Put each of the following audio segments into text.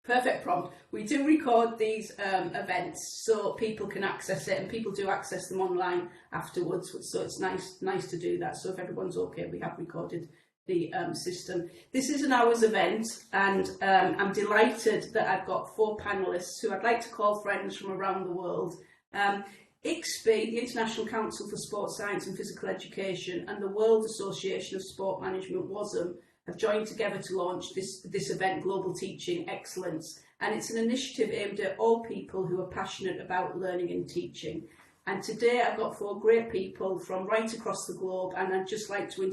Perfect prompt. We do record these events so people can access it, and people do access them online afterwards. So it's nice to do that. So if everyone's okay, we have recorded the system. This is an hour's event, and I'm delighted that I've got 4 panellists who I'd like to call friends from around the world. ICSPE, the International Council for Sports Science and Physical Education, and the World Association of Sport Management, WASM, have joined together to launch this event, Global Teaching Excellence. And it's an initiative aimed at all people who are passionate about learning and teaching. And today I've got 4 great people from right across the globe, and I'd just like to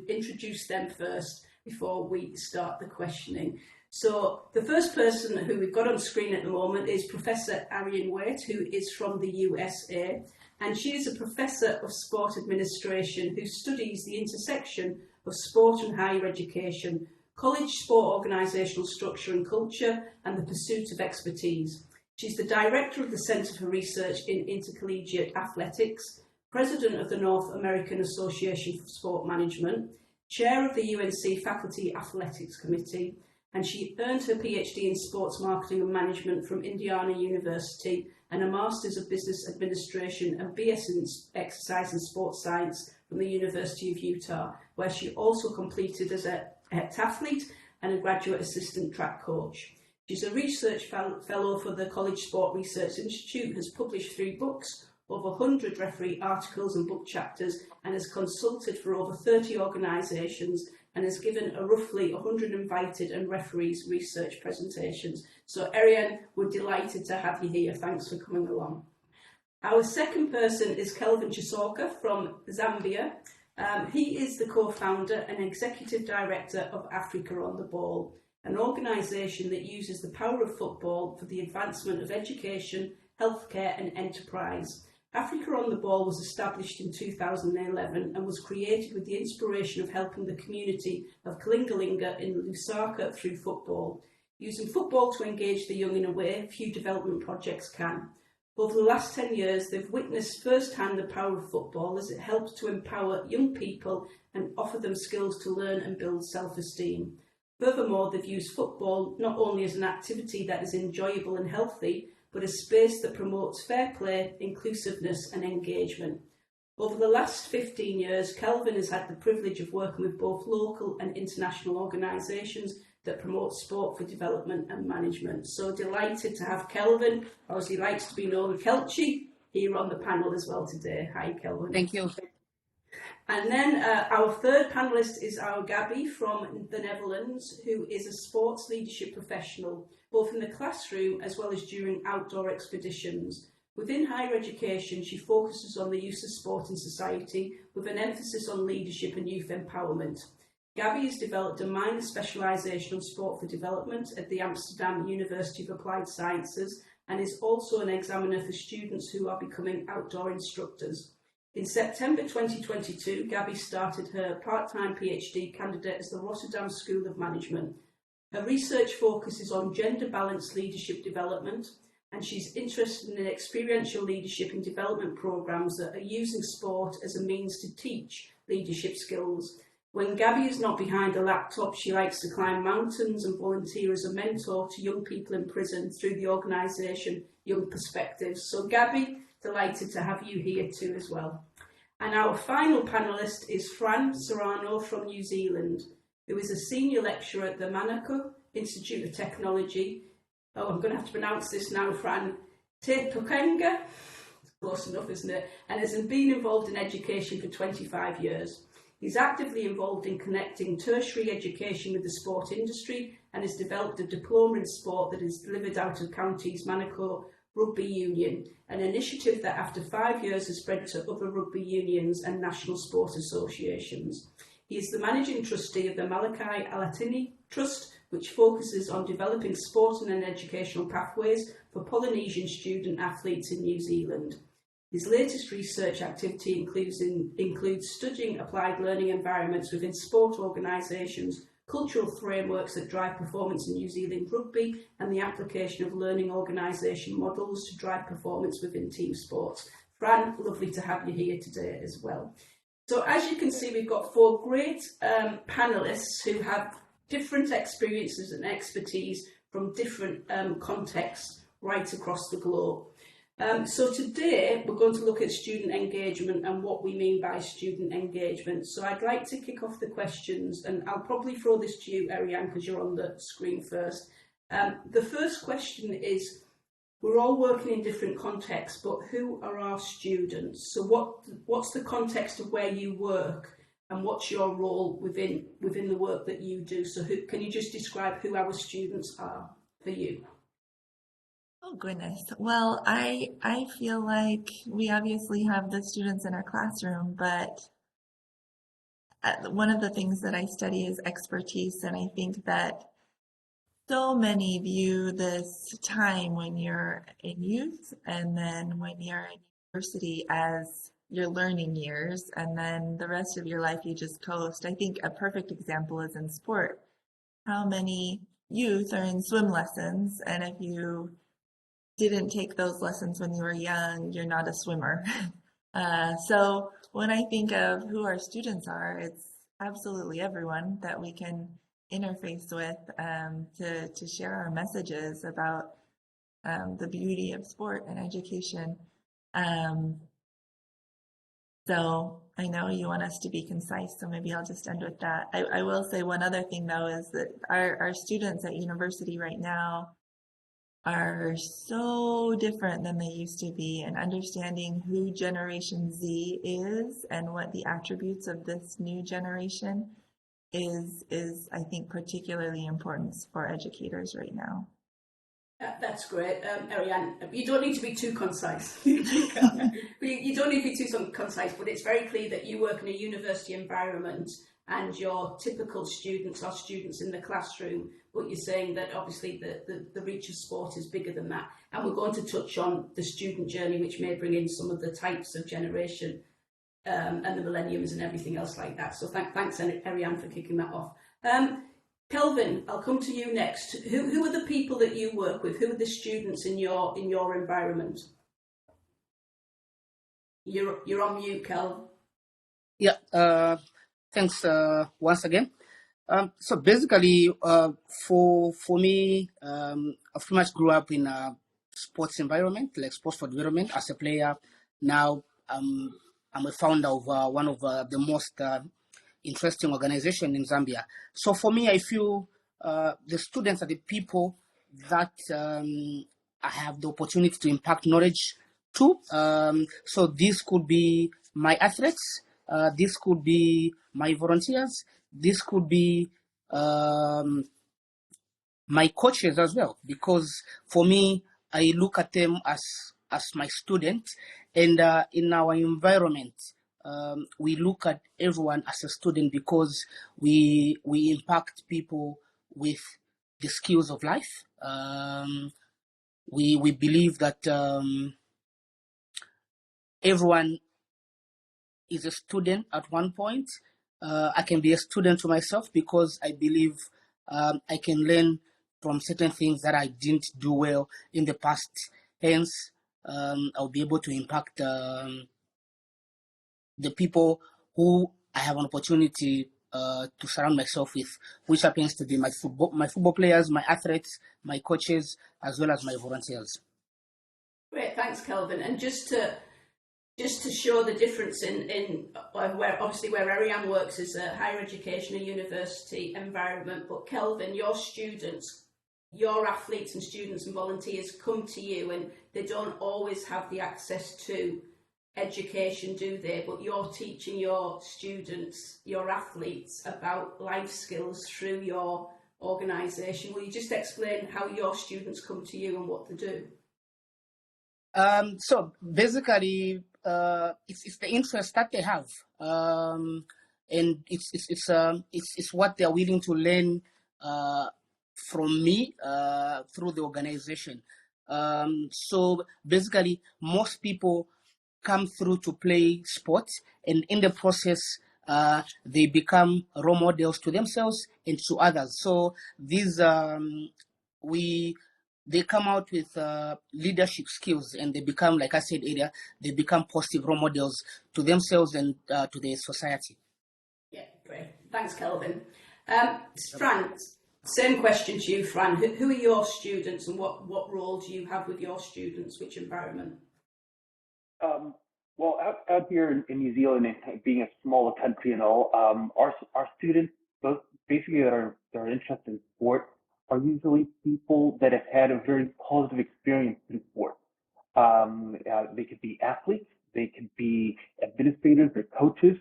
introduce them first before we start the questioning. So the first person who we've got on screen at the moment is Professor Arian Waite, who is from the USA. And she is a Professor of Sport Administration who studies the intersection of sport and higher education, college sport organisational structure and culture, and the pursuit of expertise. She's the Director of the Centre for Research in Intercollegiate Athletics, President of the North American Association for Sport Management, Chair of the UNC Faculty Athletics Committee, and she earned her PhD in Sports Marketing and Management from Indiana University and a Masters of Business Administration and BS in Exercise and Sports Science from the University of Utah, where she also completed as a heptathlete and a graduate assistant track coach. She's a research fellow for the College Sport Research Institute, has published 3 books, over 100 referee articles and book chapters, and has consulted for over 30 organisations, and has given a roughly 100 invited and referees research presentations. So Arian, we're delighted to have you here. Thanks for coming along. Our second person is Kelvin Chisoka from Zambia. He is the co-founder and executive director of Africa on the Ball, an organisation that uses the power of football for the advancement of education, healthcare and enterprise. Africa on the Ball was established in 2011 and was created with the inspiration of helping the community of Kalingalinga in Lusaka through football. Using football to engage the young in a way few development projects can. Over the last 10 years, they've witnessed firsthand the power of football as it helps to empower young people and offer them skills to learn and build self-esteem. Furthermore, they've used football not only as an activity that is enjoyable and healthy, but a space that promotes fair play, inclusiveness and engagement. Over the last 15 years, Kelvin has had the privilege of working with both local and international organisations that promote sport for development and management. So delighted to have Kelvin, or as he likes to be known, Kelchi, here on the panel as well today. Hi, Kelvin. Thank you. And then our third panellist is our Gabby from the Netherlands, who is a sports leadership professional, both in the classroom as well as during outdoor expeditions. Within higher education, she focuses on the use of sport in society with an emphasis on leadership and youth empowerment. Gabby has developed a minor specialisation on sport for development at the Amsterdam University of Applied Sciences and is also an examiner for students who are becoming outdoor instructors. In September 2022, Gabby started her part-time PhD candidate at the Rotterdam School of Management. Her research focuses on gender-balanced leadership development, and she's interested in experiential leadership and development programmes that are using sport as a means to teach leadership skills. When Gabby is not behind a laptop, she likes to climb mountains and volunteer as a mentor to young people in prison through the organisation Young Perspectives. So Gabby, delighted to have you here too as well. And our final panellist is Fran Serrano from New Zealand, who is a senior lecturer at the Manukau Institute of Technology. Oh, I'm going to have to pronounce this now, Fran. Te Tokenga, close enough, isn't it? And has been involved in education for 25 years. He's actively involved in connecting tertiary education with the sport industry and has developed a diploma in sport that is delivered out of Counties Manukau Rugby Union, an initiative that after 5 years has spread to other rugby unions and national sport associations. He is the managing trustee of the Malachi Alatini Trust, which focuses on developing sport and educational pathways for Polynesian student athletes in New Zealand. His latest research activity includes studying applied learning environments within sport organisations, cultural frameworks that drive performance in New Zealand rugby, and the application of learning organisation models to drive performance within team sports. Fran, lovely to have you here today as well. So as you can see, we've got 4 great panellists who have different experiences and expertise from different contexts right across the globe. So today we're going to look at student engagement and what we mean by student engagement. So I'd like to kick off the questions, and I'll probably throw this to you, Ariane, because you're on the screen first. The first question is, we're all working in different contexts, but who are our students? So what's the context of where you work, and what's your role within the work that you do? So can you just describe who our students are for you? Oh goodness. Well, I feel like we obviously have the students in our classroom, but one of the things that I study is expertise, and I think that so many view this time when you're in youth and then when you're in university as your learning years, and then the rest of your life you just coast. I think a perfect example is in sport. How many youth are in swim lessons, and if you didn't take those lessons when you were young, you're not a swimmer. So when I think of who our students are, it's absolutely everyone that we can interface with to share our messages about the beauty of sport and education. So I know you want us to be concise, so maybe I'll just end with that. I will say one other thing though, is that our students at university right now are so different than they used to be, and understanding who Generation Z is and what the attributes of this new generation is I think particularly important for educators right now. That's great, Ariane. You don't need to be too concise. You don't need to be too concise, but it's very clear that you work in a university environment and your typical students are students in the classroom, but you're saying that obviously the reach of sport is bigger than that. And we're going to touch on the student journey, which may bring in some of the types of generation and the millenniums and everything else like that. So thanks, Ariane, for kicking that off. Kelvin, I'll come to you next. Who are the people that you work with? Who are the students in your environment? You're on mute, Kel. Yeah. Thanks once again. So basically, for me, I pretty much grew up in a sports environment, like sports for development as a player. Now I'm a founder of one of the most interesting organization in Zambia. So for me, I feel the students are the people that I have the opportunity to impact knowledge to. So this could be my athletes, this could be my volunteers, this could be my coaches as well, because for me, I look at them as my students, and in our environment, we look at everyone as a student because we impact people with the skills of life. We believe that everyone is a student at one point. I can be a student to myself because I believe I can learn from certain things that I didn't do well in the past. Hence, I'll be able to impact the people who I have an opportunity to surround myself with, which happens to be my football players, my athletes, my coaches, as well as my volunteers. Great, thanks, Kelvin. And just to show the difference in where obviously where Ariane works is a higher education, a university environment, but Kelvin, your students, your athletes and students and volunteers come to you, and they don't always have the access to education, do they? But you're teaching your students, your athletes, about life skills through your organisation. Will you just explain how your students come to you and what they do? So basically, it's the interest that they have, and it's what they're willing to learn from me through the organization. So basically, most people come through to play sports, and in the process, they become role models to themselves and to others. So these they come out with leadership skills, and they become, like I said earlier, they become positive role models to themselves and to their society. Yeah, great. Thanks, Kelvin. Frank, Same question to you, Fran. Who are your students and what role do you have with your students? Which environment? Well, out here in New Zealand, and being a smaller country and all, our students, both basically that are interested in sport, are usually people that have had a very positive experience through sport. They could be athletes, they could be administrators or coaches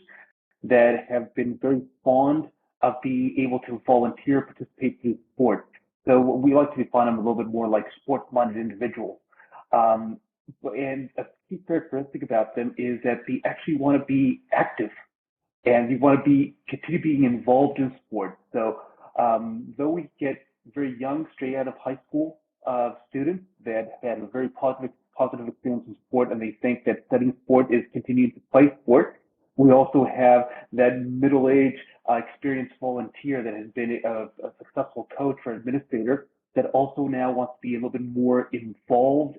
that have been very fond of being able to volunteer, participate through sport. So we like to define them a little bit more like sports-minded individuals. Um, and a key characteristic about them is that they actually want to be active and they want to continue being involved in sport. So though we get very young, straight out of high school students that had a very positive experience in sport, and they think that studying sport is continuing to play sport. We also have that middle-aged experienced volunteer that has been a successful coach or administrator that also now wants to be a little bit more involved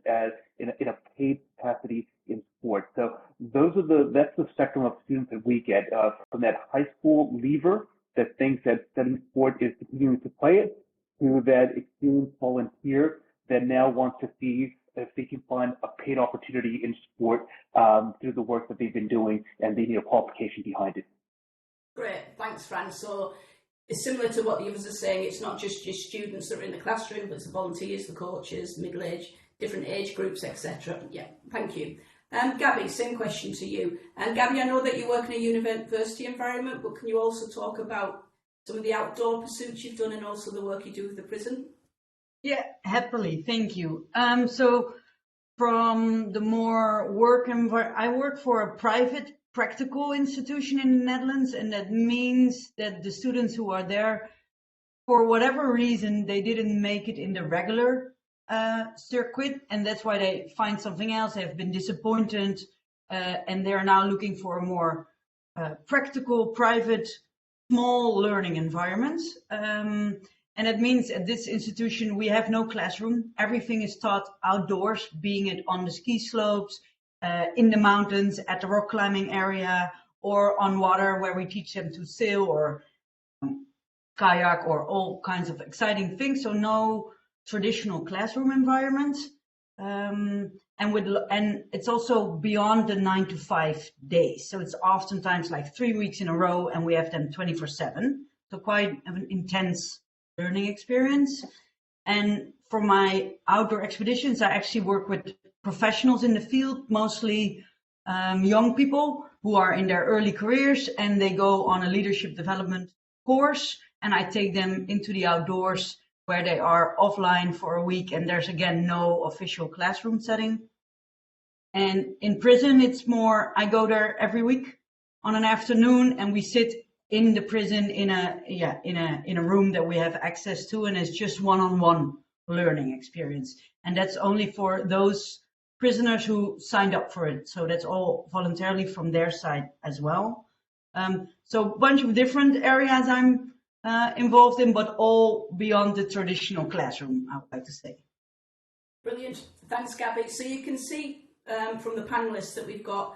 in a paid capacity in sport. So that's the spectrum of students that we get from that high school leaver that thinks that studying sport is continuing to play it, to that experienced volunteer that now wants to see if they can find a paid opportunity in sport through the work that they've been doing, and they need a qualification behind it. Great, thanks, Fran. So it's similar to what the others are saying. It's not just your students that are in the classroom, but it's the volunteers, the coaches, middle-aged, different age groups, etc. Yeah, thank you. Gabby, same question to you. And Gabby, I know that you work in a university environment, but can you also talk about some of the outdoor pursuits you've done and also the work you do with the prison? Yeah, happily, thank you. So from the more work environment, I work for a private practical institution in the Netherlands, and that means that the students who are there, for whatever reason, they didn't make it in the regular circuit, and that's why they find something else. They have been disappointed, and they're now looking for a more practical, private, small learning environment. And it means at this institution, we have no classroom. Everything is taught outdoors, being it on the ski slopes, in the mountains, at the rock climbing area, or on water where we teach them to sail or kayak or all kinds of exciting things. So no traditional classroom environment. And it's also beyond the 9 to 5 days. So it's oftentimes like 3 weeks in a row, and we have them 24/7. So quite an intense learning experience. And for my outdoor expeditions, I actually work with professionals in the field, mostly young people who are in their early careers, and they go on a leadership development course, and I take them into the outdoors where they are offline for a week, and there's again no official classroom setting. And in prison, it's more, I go there every week on an afternoon, and we sit in the prison in a room that we have access to, and it's just one-on-one learning experience. And that's only for those prisoners who signed up for it. So that's all voluntarily from their side as well. So a bunch of different areas I'm involved in, but all beyond the traditional classroom, I would like to say. Brilliant. Thanks, Gabby. So you can see from the panelists that we've got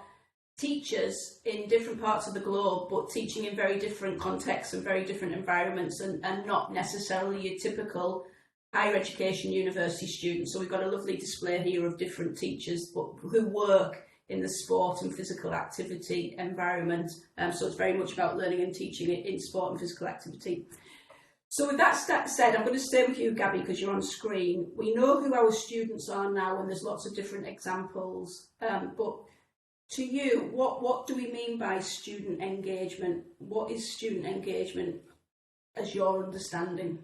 teachers in different parts of the globe, but teaching in very different contexts and very different environments, and not necessarily your typical higher education university students. So we've got a lovely display here of different teachers but who work in the sport and physical activity environment. So it's very much about learning and teaching in sport and physical activity. So with that said, I'm going to stay with you, Gabby, because you're on screen. We know who our students are now, and there's lots of different examples, but to you, what do we mean by student engagement? What is student engagement as your understanding?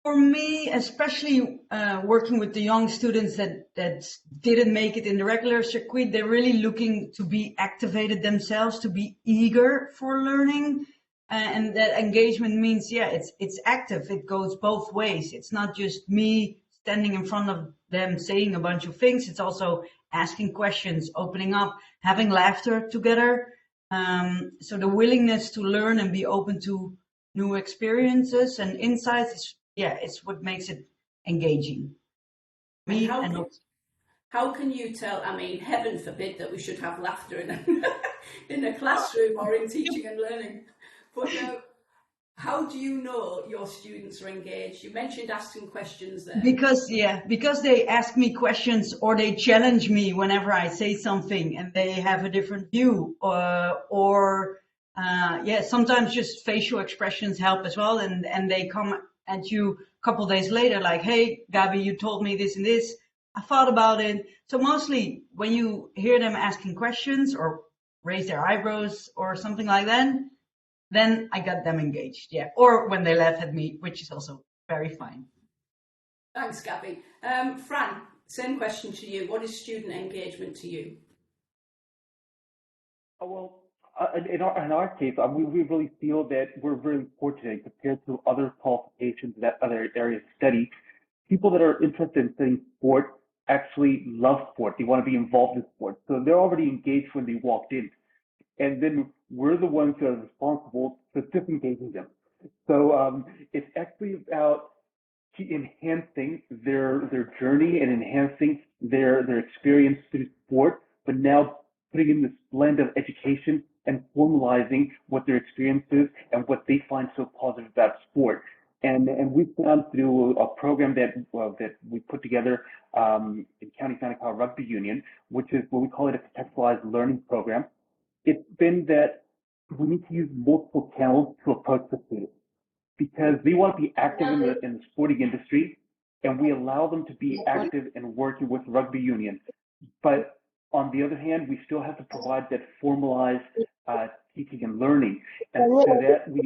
For me, especially working with the young students that didn't make it in the regular circuit, they're really looking to be activated themselves, to be eager for learning. And that engagement means, yeah, it's active. It goes both ways. It's not just me standing in front of them saying a bunch of things. It's also asking questions, opening up, having laughter together. So the willingness to learn and be open to new experiences and insights, it's what makes it engaging. How can you tell? I mean, heaven forbid that we should have laughter in a classroom or in teaching and learning. But how do you know your students are engaged? You mentioned asking questions there. Because they ask me questions or they challenge me whenever I say something and they have a different view, sometimes just facial expressions help as well, and they come at you a couple days later like, hey Gabi, you told me this and this, I thought about it. So mostly when you hear them asking questions or raise their eyebrows or something like that, then I got them engaged, yeah. Or when they laugh at me, which is also very fine. Thanks, Gabi. Fran, same question to you. What is student engagement to you? Well, in our case, we really feel that we're really fortunate compared to other qualifications that other areas study. People that are interested in studying sport actually love sport. They want to be involved in sport. So they're already engaged when they walked in. And then we're the ones that are responsible for disengaging them. So it's actually about enhancing their journey and enhancing their experience through sport, but now putting in this blend of education and formalizing what their experience is and what they find so positive about sport. And we found through a program that we put together in County Santa Clara Rugby Union, which is what we call it a contextualized learning program. It's been that we need to use multiple channels to approach the students because they want to be active in the sporting industry, and we allow them to be active and working with rugby union. But on the other hand, we still have to provide that formalized teaching and learning, and so that we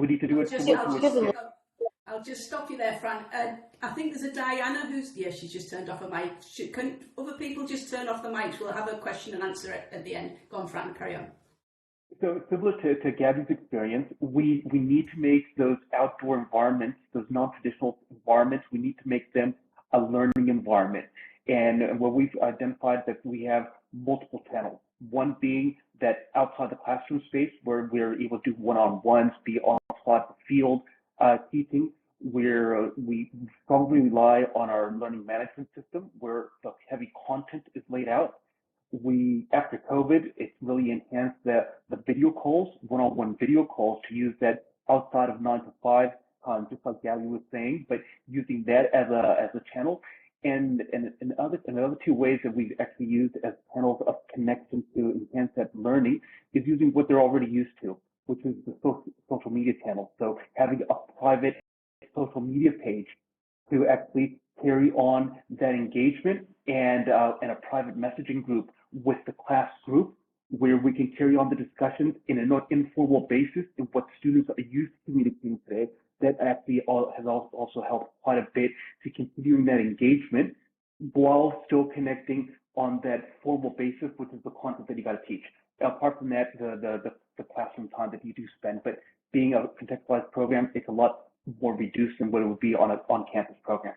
need to do it. I'll just stop you there, Fran. I think there's a Diana she's just turned off her mic. Can other people just turn off the mics? We'll have a question and answer at the end. Go on, Fran, carry on. So similar to Gabi's experience, we need to make those outdoor environments, those non-traditional environments, we need to make them a learning environment. And what we've identified that we have multiple channels. One being that outside the classroom space where we're able to do one-on-ones, be outside the field teaching, where we strongly rely on our learning management system where the heavy content is laid out. After COVID, it's really enhanced the video calls, one-on-one video calls, to use that outside of 9 to 5, just like Gabi was saying, but using that as a channel. And another two ways that we've actually used as channels of connection to enhance that learning is using what they're already used to, which is the social media channel. So having a private social media page to actually carry on that engagement and a private messaging group with the class group where we can carry on the discussions in an informal basis in what students are used to communicating today. That actually has also helped quite a bit to continuing that engagement while still connecting on that formal basis, which is the content that you got to teach. Apart from that, the classroom time that you do spend, but being a contextualized program, it's a lot more reduced than what it would be on an on-campus program.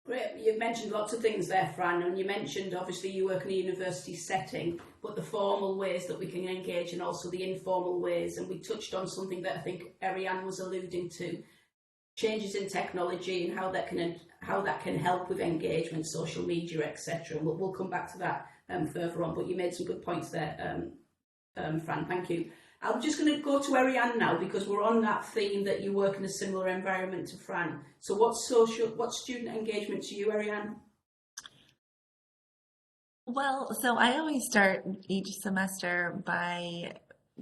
Great. You've mentioned lots of things there, Fran, and you mentioned obviously you work in a university setting, but the formal ways that we can engage and also the informal ways, and we touched on something that I think Ariane was alluding to, changes in technology and how that can help with engagement, social media, etc. We'll come back to that further on, but you made some good points there, Fran, thank you. I'm just going to go to Ariane now because we're on that theme that you work in a similar environment to Fran. So what's student engagement to you, Ariane? Well, so I always start each semester by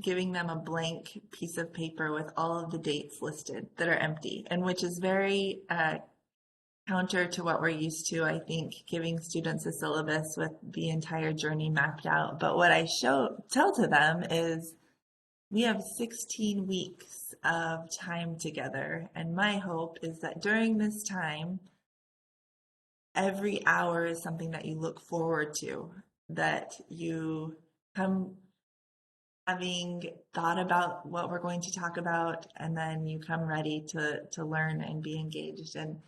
giving them a blank piece of paper with all of the dates listed that are empty, and which is very counter to what we're used to, I think, giving students a syllabus with the entire journey mapped out. But what I tell to them is we have 16 weeks of time together, and my hope is that during this time, every hour is something that you look forward to, that you come having thought about what we're going to talk about, and then you come ready to learn and be engaged. And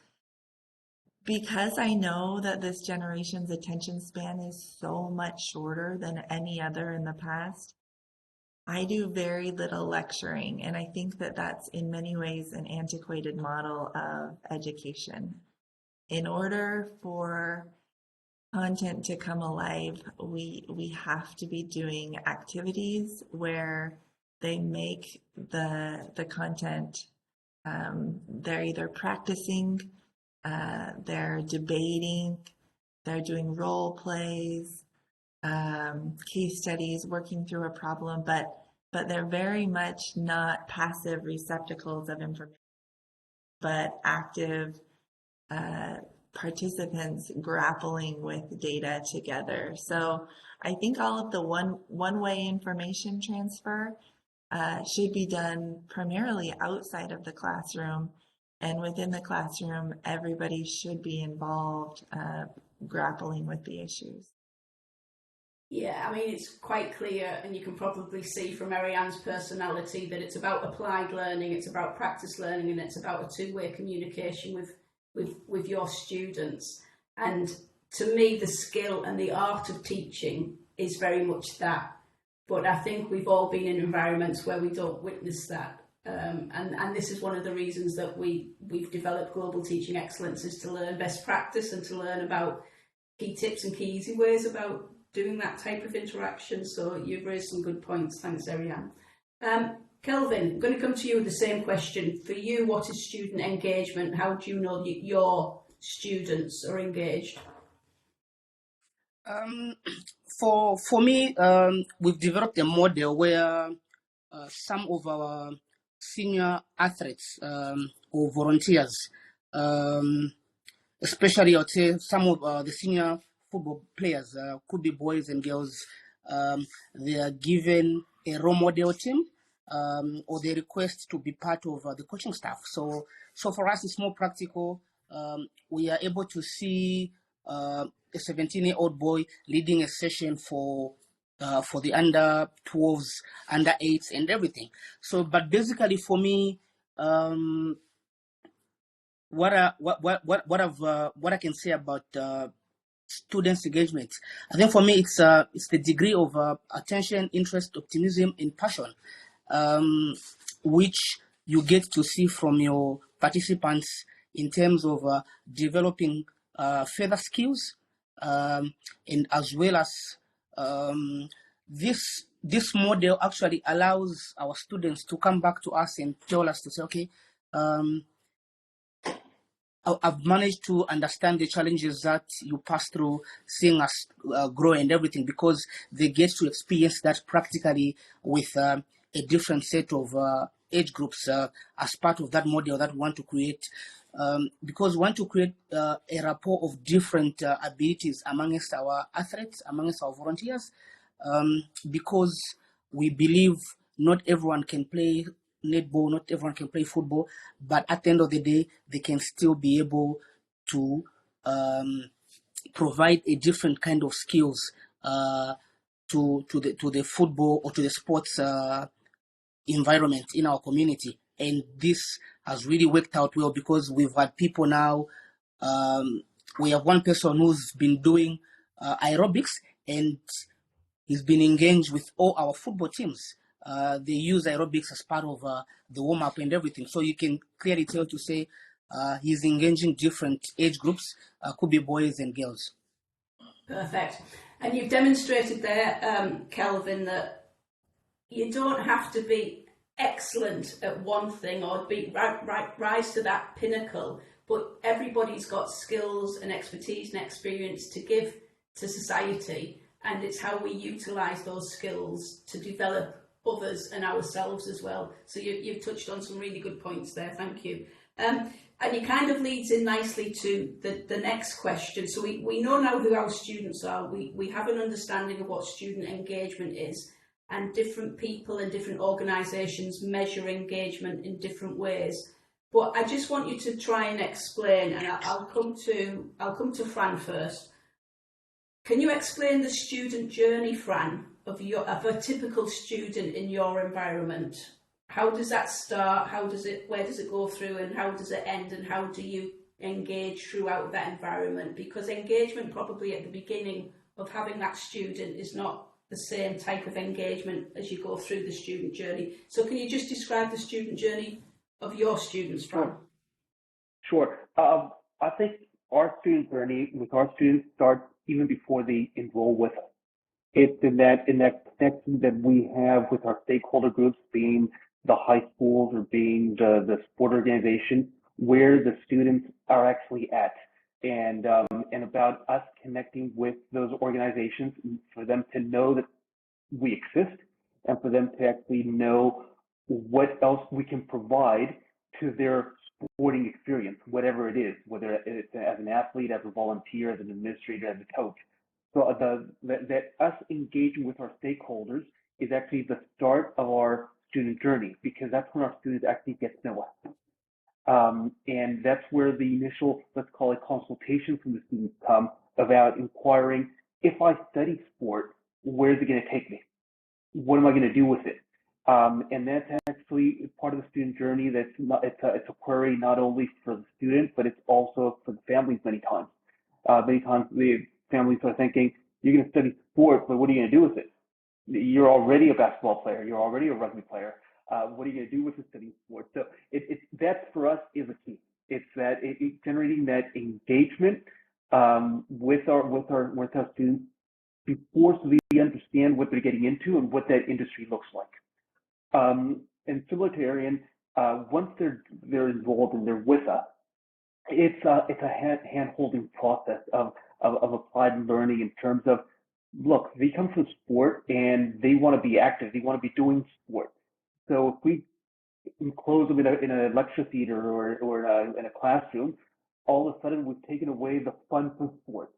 because I know that this generation's attention span is so much shorter than any other in the past, I do very little lecturing, and I think that that's in many ways an antiquated model of education. In order for content to come alive, we have to be doing activities where they make the content. They're either practicing, they're debating, they're doing role plays, case studies, working through a problem, but they're very much not passive receptacles of information, but active participants grappling with data together. So I think all of the one-way information transfer should be done primarily outside of the classroom, and within the classroom, everybody should be involved grappling with the issues. Yeah, I mean, it's quite clear, and you can probably see from Marianne's personality that it's about applied learning, it's about practice learning, and it's about a two-way communication with your students. And to me, the skill and the art of teaching is very much that. But I think we've all been in environments where we don't witness that. And this is one of the reasons that we've developed Global Teaching Excellence, is to learn best practice and to learn about key tips and key easy ways about doing that type of interaction. So you've raised some good points. Thanks, Ariane. Kelvin, I'm going to come to you with the same question. For you, what is student engagement? How do you know that your students are engaged? For me, we've developed a model where some of our senior athletes or volunteers, especially I would say some of the senior football players, could be boys and girls, they are given a role model team, or they request to be part of the coaching staff. So for us, it's more practical. We are able to see a 17-year-old boy leading a session for the under 12s, under 8s, and everything. So, but basically for me, what I can say about students' engagement, I think for me it's the degree of attention, interest, optimism, and passion, which you get to see from your participants in terms of developing further skills, and as well as this model actually allows our students to come back to us and tell us to say, okay, I've managed to understand the challenges that you pass through, seeing us grow and everything, because they get to experience that practically with a different set of age groups as part of that model that we want to create. Because we want to create a rapport of different abilities amongst our athletes, amongst our volunteers, because we believe not everyone can play netball, not everyone can play football, but at the end of the day, they can still be able to provide a different kind of skills to the football or to the sports environment in our community. And this has really worked out well, because we've had people now, we have one person who's been doing aerobics, and he's been engaged with all our football teams. They use aerobics as part of the warm-up and everything. So you can clearly tell to say he's engaging different age groups, could be boys and girls. Perfect. And you've demonstrated there, Kelvin, that you don't have to be excellent at one thing or rise to that pinnacle, but everybody's got skills and expertise and experience to give to society, and it's how we utilise those skills to develop others and ourselves as well. So you've touched on some really good points there. Thank you. And it kind of leads in nicely to the next question. So we know now who our students are. We have an understanding of what student engagement is, and different people and different organisations measure engagement in different ways. But I just want you to try and explain, and I'll come to Fran first. Can you explain the student journey, Fran, of a typical student in your environment? How does that start? Where does it go through, and how does it end, and how do you engage throughout that environment? Because engagement probably at the beginning of having that student is not the same type of engagement as you go through the student journey. So can you just describe the student journey of your students, Fran? Sure. I think our student journey with our students starts even before they enroll with us. It's in that connection that we have with our stakeholder groups, being the high schools or being the sport organization, where the students are actually at, and about us connecting with those organizations for them to know that we exist, and for them to actually know what else we can provide to their sporting experience, whatever it is, whether it's as an athlete, as a volunteer, as an administrator, as a coach. So that us engaging with our stakeholders is actually the start of our student journey, because that's when our students actually get to know us. And that's where the initial, let's call it, consultation from the students come about inquiring, if I study sport, where's it going to take me? What am I going to do with it? And that's actually part of the student journey. It's a query not only for the student, but it's also for the families many times. Many times the families are thinking, you're going to study sport, but what are you going to do with it? You're already a basketball player. You're already a rugby player. What are you going to do with the studying sport? So that for us is a key. It's that generating that engagement with our students before, so they understand what they're getting into and what that industry looks like. And similar to Arian, once they're involved and they're with us, it's a hand-holding process of applied learning in terms of, look, they come from sport and they want to be active. They want to be doing sport. So if we enclose them in a lecture theater or in a classroom, all of a sudden we've taken away the fun from sport.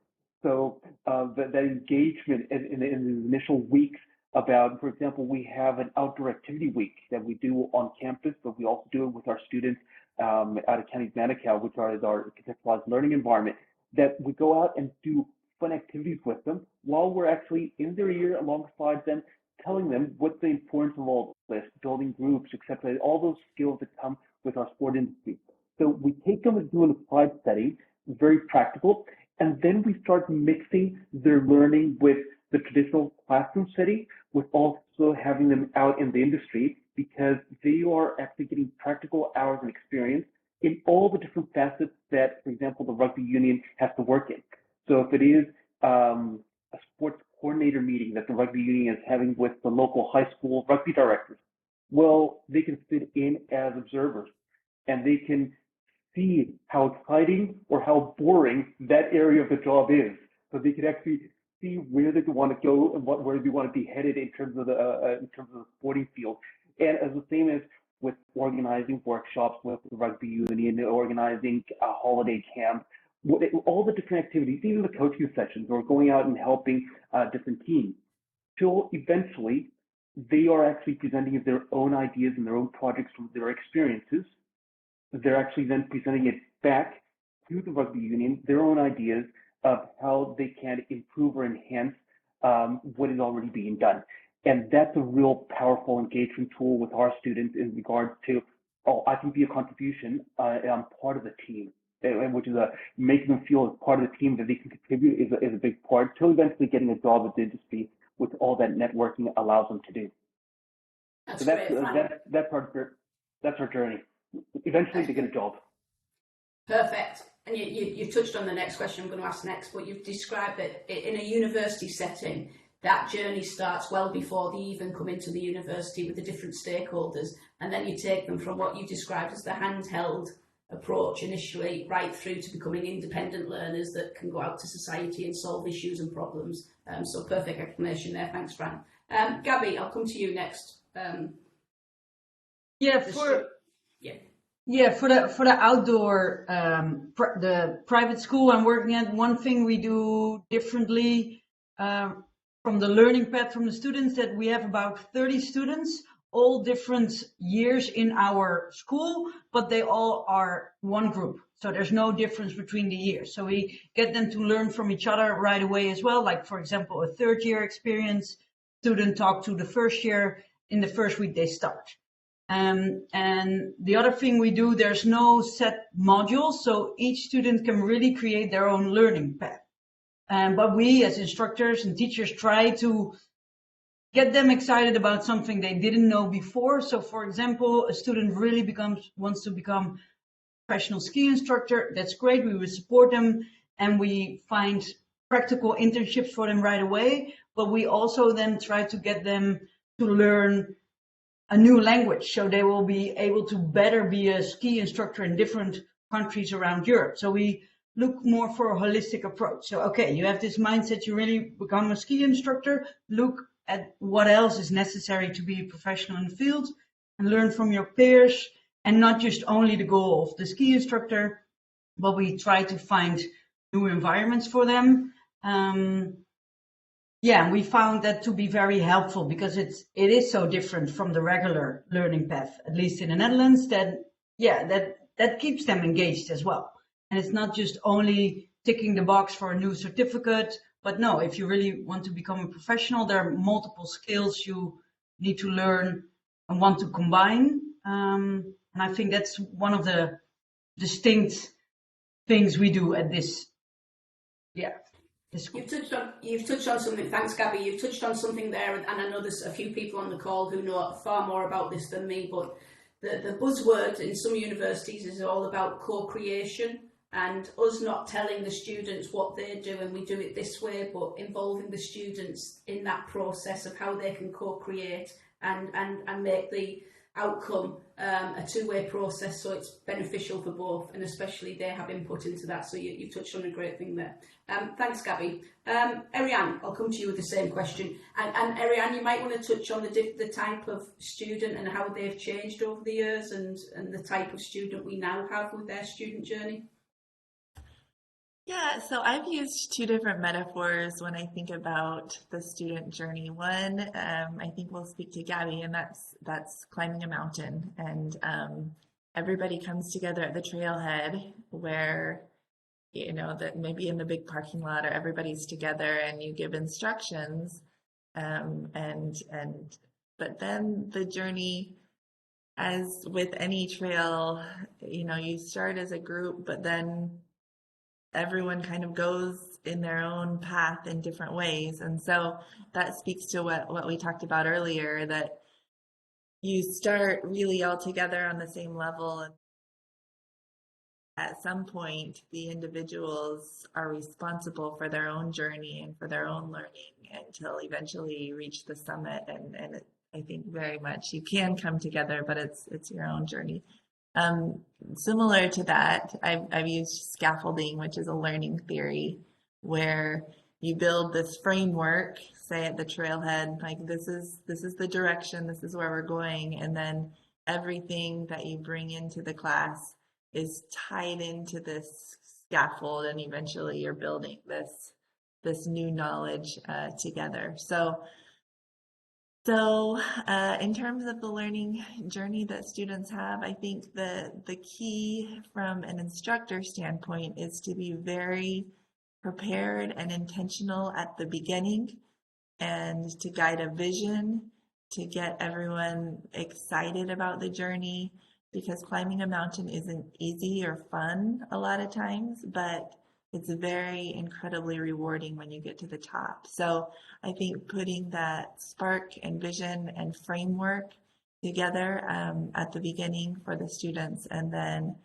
So that engagement in the initial weeks about, for example, we have an outdoor activity week that we do on campus, but we also do it with our students out of County Manukau, which is our contextualized learning environment, that we go out and do fun activities with them while we're actually in their ear alongside them, telling them what the importance of all this, building groups, etc., all those skills that come with our sport industry. So we take them and do an applied study, very practical, and then we start mixing their learning with the traditional classroom setting, with also having them out in the industry, because they are actually getting practical hours and experience in all the different facets that, for example, the rugby union has to work in. So if it is a sports coordinator meeting that the rugby union is having with the local high school rugby directors, well, they can sit in as observers and they can see how exciting or how boring that area of the job is. So they can actually see where they want to go and where they want to be headed in terms of the sporting field. And as the same as with organizing workshops with the rugby union, organizing a holiday camp, all the different activities, even the coaching sessions, or going out and helping different teams, till eventually they are actually presenting their own ideas and their own projects from their experiences. They're actually then presenting it back to the rugby union, their own ideas of how they can improve or enhance what is already being done. And that's a real powerful engagement tool with our students in regards to, oh, I can be a contribution, and I'm part of the team, which is making them feel as part of the team that they can contribute is a big part, till eventually getting a job at the industry, with all that networking allows them to do. That's so great. That's our journey. Eventually to get a job. Perfect. And you touched on the next question I'm going to ask next, but you've described that in a university setting, that journey starts well before they even come into the university with the different stakeholders, and then you take them from what you described as the handheld approach initially right through to becoming independent learners that can go out to society and solve issues and problems. So perfect explanation there. Thanks, Fran. Gabby, I'll come to you next. For the outdoor, the private school I'm working at, one thing we do differently from the learning path from the students, that we have about 30 students, all different years in our school, but they all are one group. So there's no difference between the years. So we get them to learn from each other right away as well. Like, for example, a third year experience student talk to the first year in the first week they start. And the other thing we do, there's no set modules, so each student can really create their own learning path. But we as instructors and teachers try to get them excited about something they didn't know before. So for example, a student really wants to become a professional ski instructor. That's great, we will support them and we find practical internships for them right away. but we also then try to get them to learn a new language, so they will be able to better be a ski instructor in different countries around Europe. So we look more for a holistic approach. So, okay, you have this mindset, you really become a ski instructor, look at what else is necessary to be a professional in the field and learn from your peers, and not just only the goal of the ski instructor, but we try to find new environments for them. Yeah, we found that to be very helpful, because it is so different from the regular learning path, at least in the Netherlands, that keeps them engaged as well. And it's not just only ticking the box for a new certificate, but no, if you really want to become a professional, there are multiple skills you need to learn and want to combine. And I think that's one of the distinct things we do at this school. You've touched on something. Thanks, Gabby. You've touched on something there, and I know there's a few people on the call who know far more about this than me. But the buzzword in some universities is all about co-creation, and us not telling the students what they're doing. We do it this way, but involving the students in that process of how they can co-create and make the outcome a two-way process, so it's beneficial for both, and especially they have input into that. So you touched on a great thing there. Thanks, Gabby. Ariane, I'll come to you with the same question. And Ariane, you might want to touch on the type of student and how they've changed over the years, and the type of student we now have with their student journey. Yeah, so I've used two different metaphors when I think about the student journey. One, I think we'll speak to Gabby, and that's climbing a mountain. And everybody comes together at the trailhead, where, you know, that maybe in the big parking lot, or everybody's together and you give instructions. But then the journey, as with any trail, you know, you start as a group, but then everyone kind of goes in their own path in different ways. And so that speaks to what we talked about earlier, that you start really all together on the same level, and at some point the individuals are responsible for their own journey and for their own learning until eventually you reach the summit. And I think very much you can come together, but it's your own journey. Similar to that, I've used scaffolding, which is a learning theory, where you build this framework, say at the trailhead, like this is the direction, this is where we're going, and then everything that you bring into the class is tied into this scaffold, and eventually you're building this new knowledge together. So in terms of the learning journey that students have, I think the key from an instructor standpoint is to be very prepared and intentional at the beginning, and to guide a vision, to get everyone excited about the journey, because climbing a mountain isn't easy or fun a lot of times, but it's very incredibly rewarding when you get to the top. So I think putting that spark and vision and framework together at the beginning for the students, and then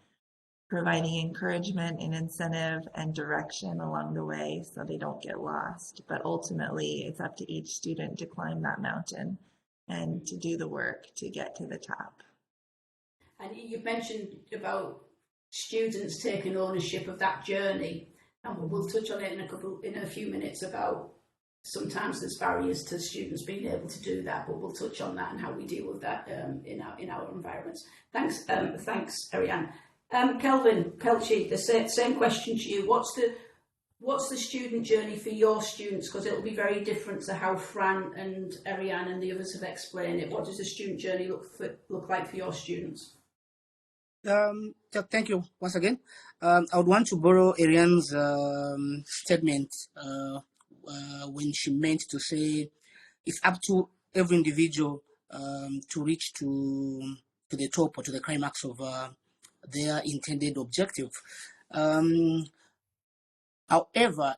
providing encouragement and incentive and direction along the way so they don't get lost. But ultimately, it's up to each student to climb that mountain and to do the work to get to the top. And you've mentioned about students taking ownership of that journey, and we'll touch on it in a few minutes about sometimes there's barriers to students being able to do that, but we'll touch on that and how we deal with that in our environments. Thanks, Ariane. Kelvin Pelchi, the same question to you. What's the student journey for your students? Because it'll be very different to how Fran and Ariane and the others have explained it. What does the student journey look like for your students? Thank you once again. I would want to borrow Ariane's statement when she meant to say it's up to every individual to reach to the top or to the climax of their intended objective. However,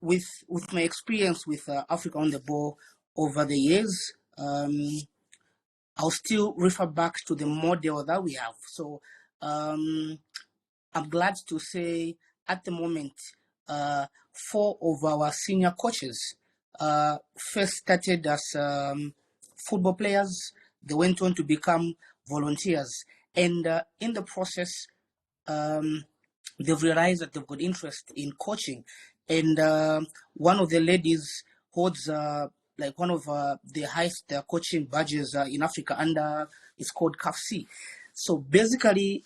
with my experience with Africa on the Ball over the years, I'll still refer back to the model that we have. So I'm glad to say at the moment, 4 of our senior coaches first started as football players. They went on to become volunteers, and in the process, they've realized that they've got interest in coaching. And one of the ladies holds like one of the highest coaching badges in Africa, and it's called CAFC. So basically,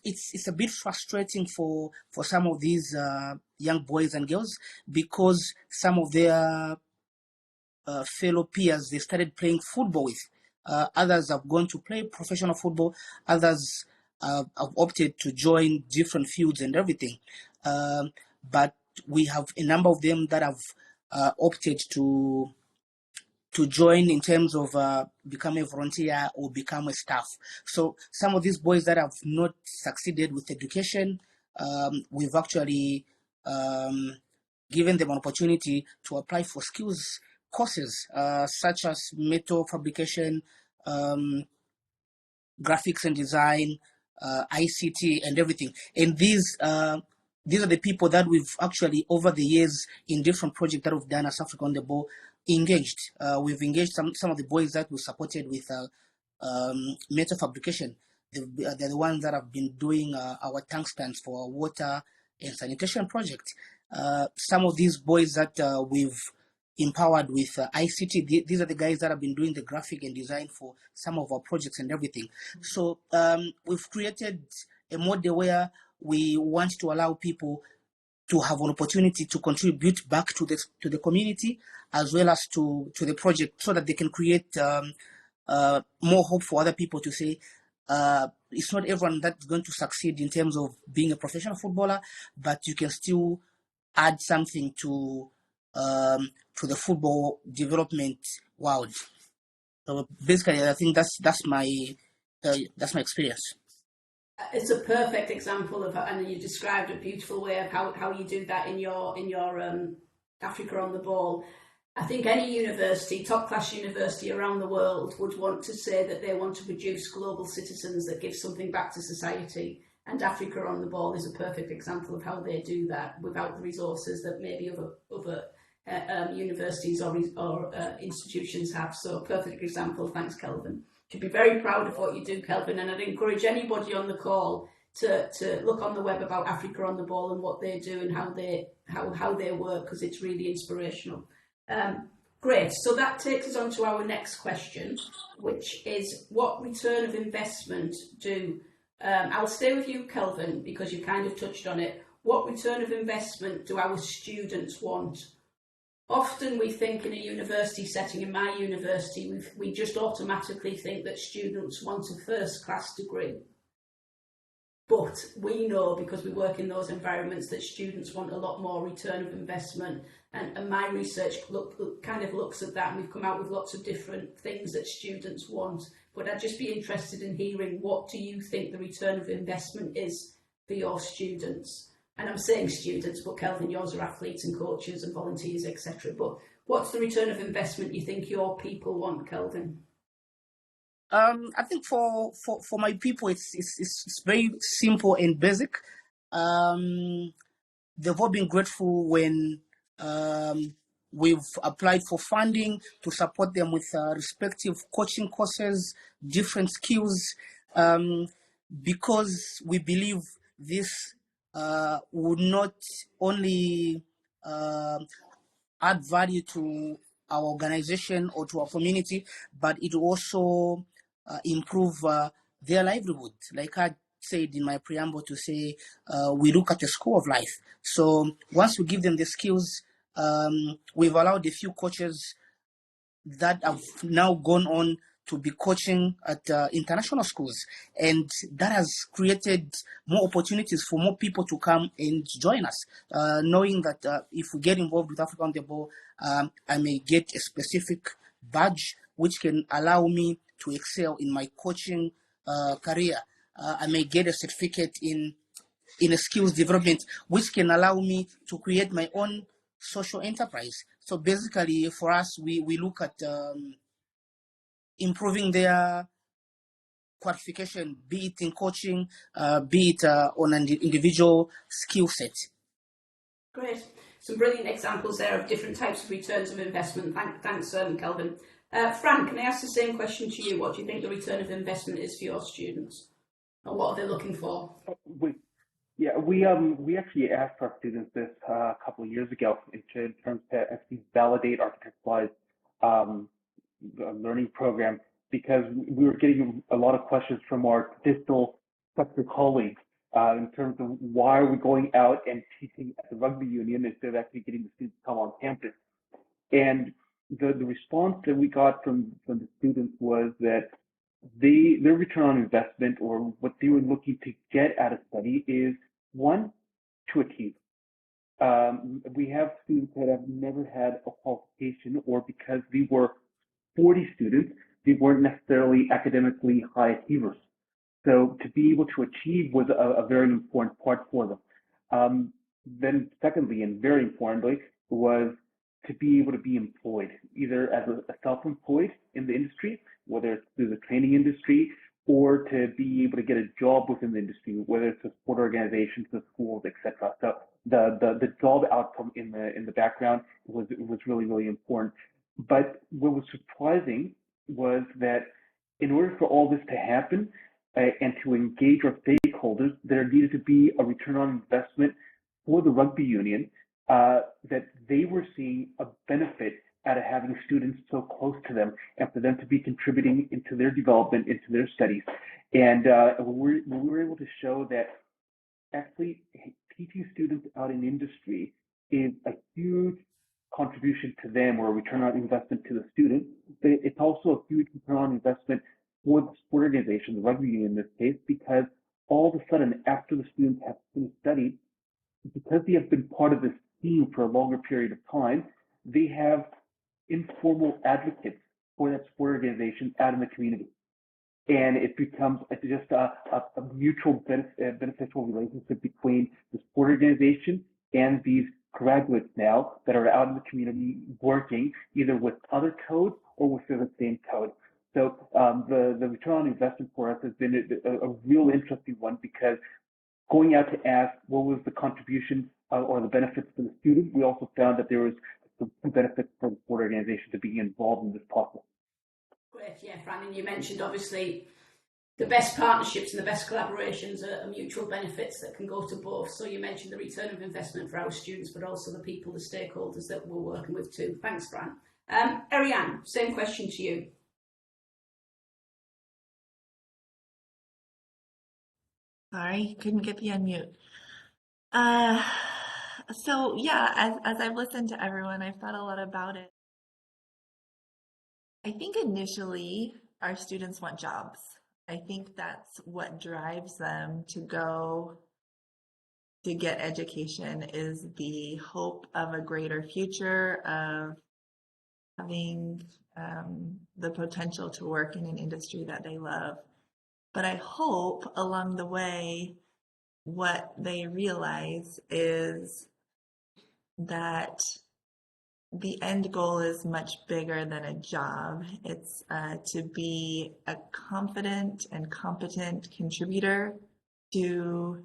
it's a bit frustrating for some of these young boys and girls, because some of their fellow peers they started playing football with. Others have gone to play professional football. Others have opted to join different fields and everything. But we have a number of them that have opted to join in terms of become a volunteer or become a staff. So some of these boys that have not succeeded with education, we've actually given them an opportunity to apply for skills courses such as metal fabrication, graphics and design, ICT and everything. And these are the people that we've actually, over the years, in different projects that we've done as Africa on the Ball, engaged. We've engaged some of the boys that we supported with metal fabrication. They're the ones that have been doing our tank stands for our water and sanitation project. Some of these boys that we've empowered with ICT, these are the guys that have been doing the graphic and design for some of our projects and everything. So we've created a model where we want to allow people to have an opportunity to contribute back to the community as well as to the project, so that they can create more hope for other people to say it's not everyone that's going to succeed in terms of being a professional footballer, but you can still add something to the football development world. So basically, I think that's my experience. It's a perfect example of, and you described a beautiful way of how you do that in your Africa on the Ball. I think any university, top class university around the world, would want to say that they want to produce global citizens that give something back to society. And Africa on the Ball is a perfect example of how they do that without the resources that maybe other universities or institutions have. So, perfect example. Thanks, Kelvin. Should be very proud of what you do, Kelvin, and I'd encourage anybody on the call to look on the web about Africa on the Ball and what they do and how they work, because it's really inspirational. Great. So that takes us on to our next question, which is what return of investment do I'll stay with you, Kelvin, because you kind of touched on it. What return of investment do our students want? Often we think in a university setting, in my university, we just automatically think that students want a first-class degree. But we know, because we work in those environments, that students want a lot more return of investment. And my research kind of looks at that, and we've come out with lots of different things that students want. But I'd just be interested in hearing, what do you think the return of investment is for your students? And I'm saying students, but Kelvin, yours are athletes and coaches and volunteers, etc. But what's the return of investment you think your people want, Kelvin? I think for my people, it's very simple and basic. They've all been grateful when we've applied for funding to support them with respective coaching courses, different skills, because we believe this would not only add value to our organization or to our community, but it will also improve their livelihood. Like I said in my preamble, to say we look at the school of life. So once we give them the skills, we've allowed a few coaches that have now gone on to be coaching at international schools, and that has created more opportunities for more people to come and join us, knowing that if we get involved with Africa on the Ball, I may get a specific badge which can allow me to excel in my coaching career. I may get a certificate in a skills development which can allow me to create my own social enterprise. So basically for us, we look at improving their qualification, be it in coaching, be it on an individual skill set. Great. some brilliant examples there of different types of returns of investment. Thanks, Kelvin. Fran, can I ask the same question to you? What do you think the return of investment is for your students? And what are they looking for? We actually asked our students this a couple of years ago in terms to actually validate our contextualized learning program, because we were getting a lot of questions from our digital sector colleagues in terms of why are we going out and teaching at the rugby union instead of actually getting the students to come on campus. And the response that we got from the students was that their return on investment, or what they were looking to get out of study, is one, to achieve. We have students that have never had a qualification, or because we were 40 students, they weren't necessarily academically high achievers. So to be able to achieve was a very important part for them. Then secondly, and very importantly, was to be able to be employed, either as a self-employed in the industry, whether it's through the training industry, or to be able to get a job within the industry, whether it's a sport organizations, the schools, etc. So the job outcome in the background was really, really important. But what was surprising was that in order for all this to happen and to engage our stakeholders, there needed to be a return on investment for the rugby union, that they were seeing a benefit out of having students so close to them, and for them to be contributing into their development, into their studies. And we were able to show that actually teaching students out in industry is a huge contribution to them, or a return on investment to the student, but it's also a huge return on investment for the sport organization, the rugby union in this case, because all of a sudden, after the students have finished studied, because they have been part of this team for a longer period of time, they have informal advocates for that sport organization out in the community. And it becomes just a mutual beneficial relationship between the sport organization and these graduates now that are out in the community working either with other code or within the same code. So the return on investment for us has been a real interesting one, because going out to ask what was the contribution or the benefits to the student, we also found that there was some benefits for the sport organization to be involved in this process. Great, yeah, Fran, and you mentioned obviously the best partnerships and the best collaborations are mutual benefits that can go to both. So you mentioned the return of investment for our students, but also the people, the stakeholders that we're working with too. Thanks, Fran. Ariane, same question to you. Sorry, couldn't get the unmute. So yeah, as I've listened to everyone, I've thought a lot about it. I think initially our students want jobs. I think that's what drives them to go to get education, is the hope of a greater future, of having the potential to work in an industry that they love. But I hope along the way, what they realize is that the end goal is much bigger than a job. It's to be a confident and competent contributor to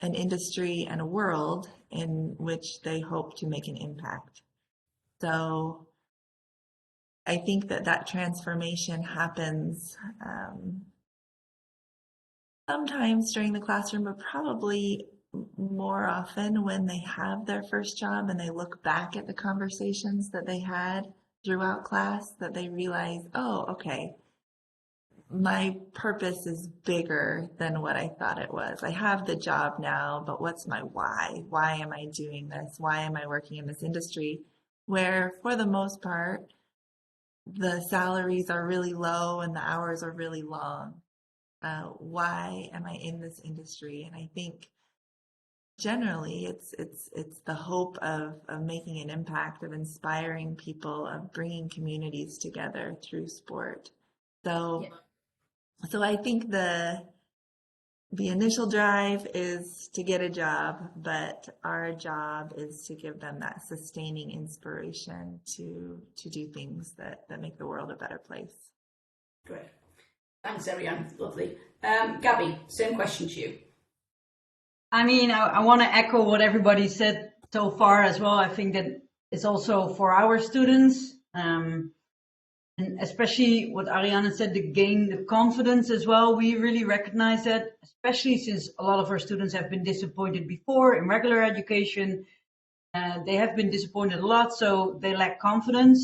an industry and a world in which they hope to make an impact. So I think that transformation happens sometimes during the classroom, but probably more often when they have their first job and they look back at the conversations that they had throughout class, that they realize, oh, okay, my purpose is bigger than what I thought it was. I have the job now, but what's my why? Why am I doing this? Why am I working in this industry where, for the most part, the salaries are really low and the hours are really long? Why am I in this industry? And I think generally it's the hope of making an impact, of inspiring people, of bringing communities together through sport. So I think the initial drive is to get a job, but our job is to give them that sustaining inspiration to do things that make the world a better place. Great. Thanks, Ariane. Lovely. Gabby, same question to you. I mean, I want to echo what everybody said so far as well. I think that it's also for our students, and especially what Ariane said, to gain the confidence as well. We really recognize that, especially since a lot of our students have been disappointed before in regular education. They have been disappointed a lot, so they lack confidence.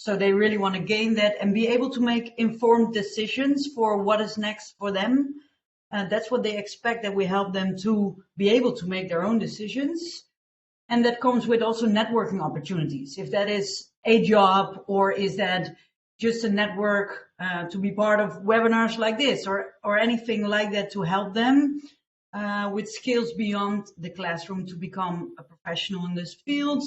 So they really want to gain that and be able to make informed decisions for what is next for them. That's what they expect, that we help them to be able to make their own decisions. And that comes with also networking opportunities. If that is a job, or is that just a network to be part of webinars like this, or anything like that, to help them with skills beyond the classroom to become a professional in this field.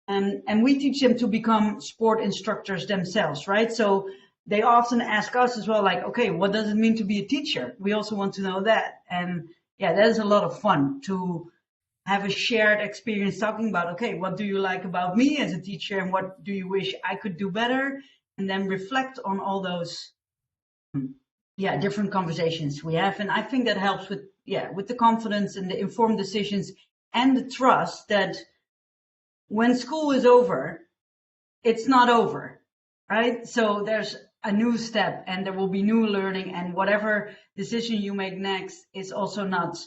And we teach them to become sport instructors themselves, right? So they often ask us as well, like, okay, what does it mean to be a teacher? We also want to know that. And yeah, that is a lot of fun to have a shared experience talking about, okay, what do you like about me as a teacher, and what do you wish I could do better? And then reflect on all those different conversations we have. And I think that helps with the confidence and the informed decisions and the trust that when school is over, it's not over, right? So there's a new step, and there will be new learning, and whatever decision you make next is also not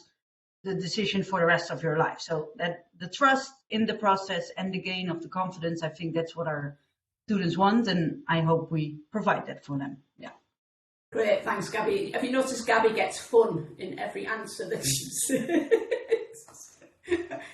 the decision for the rest of your life. So that the trust in the process and the gain of the confidence, I think that's what our students want, and I hope we provide that for them. Yeah. Great, thanks, Gabby. Have you noticed Gabby gets fun in every answer that she says?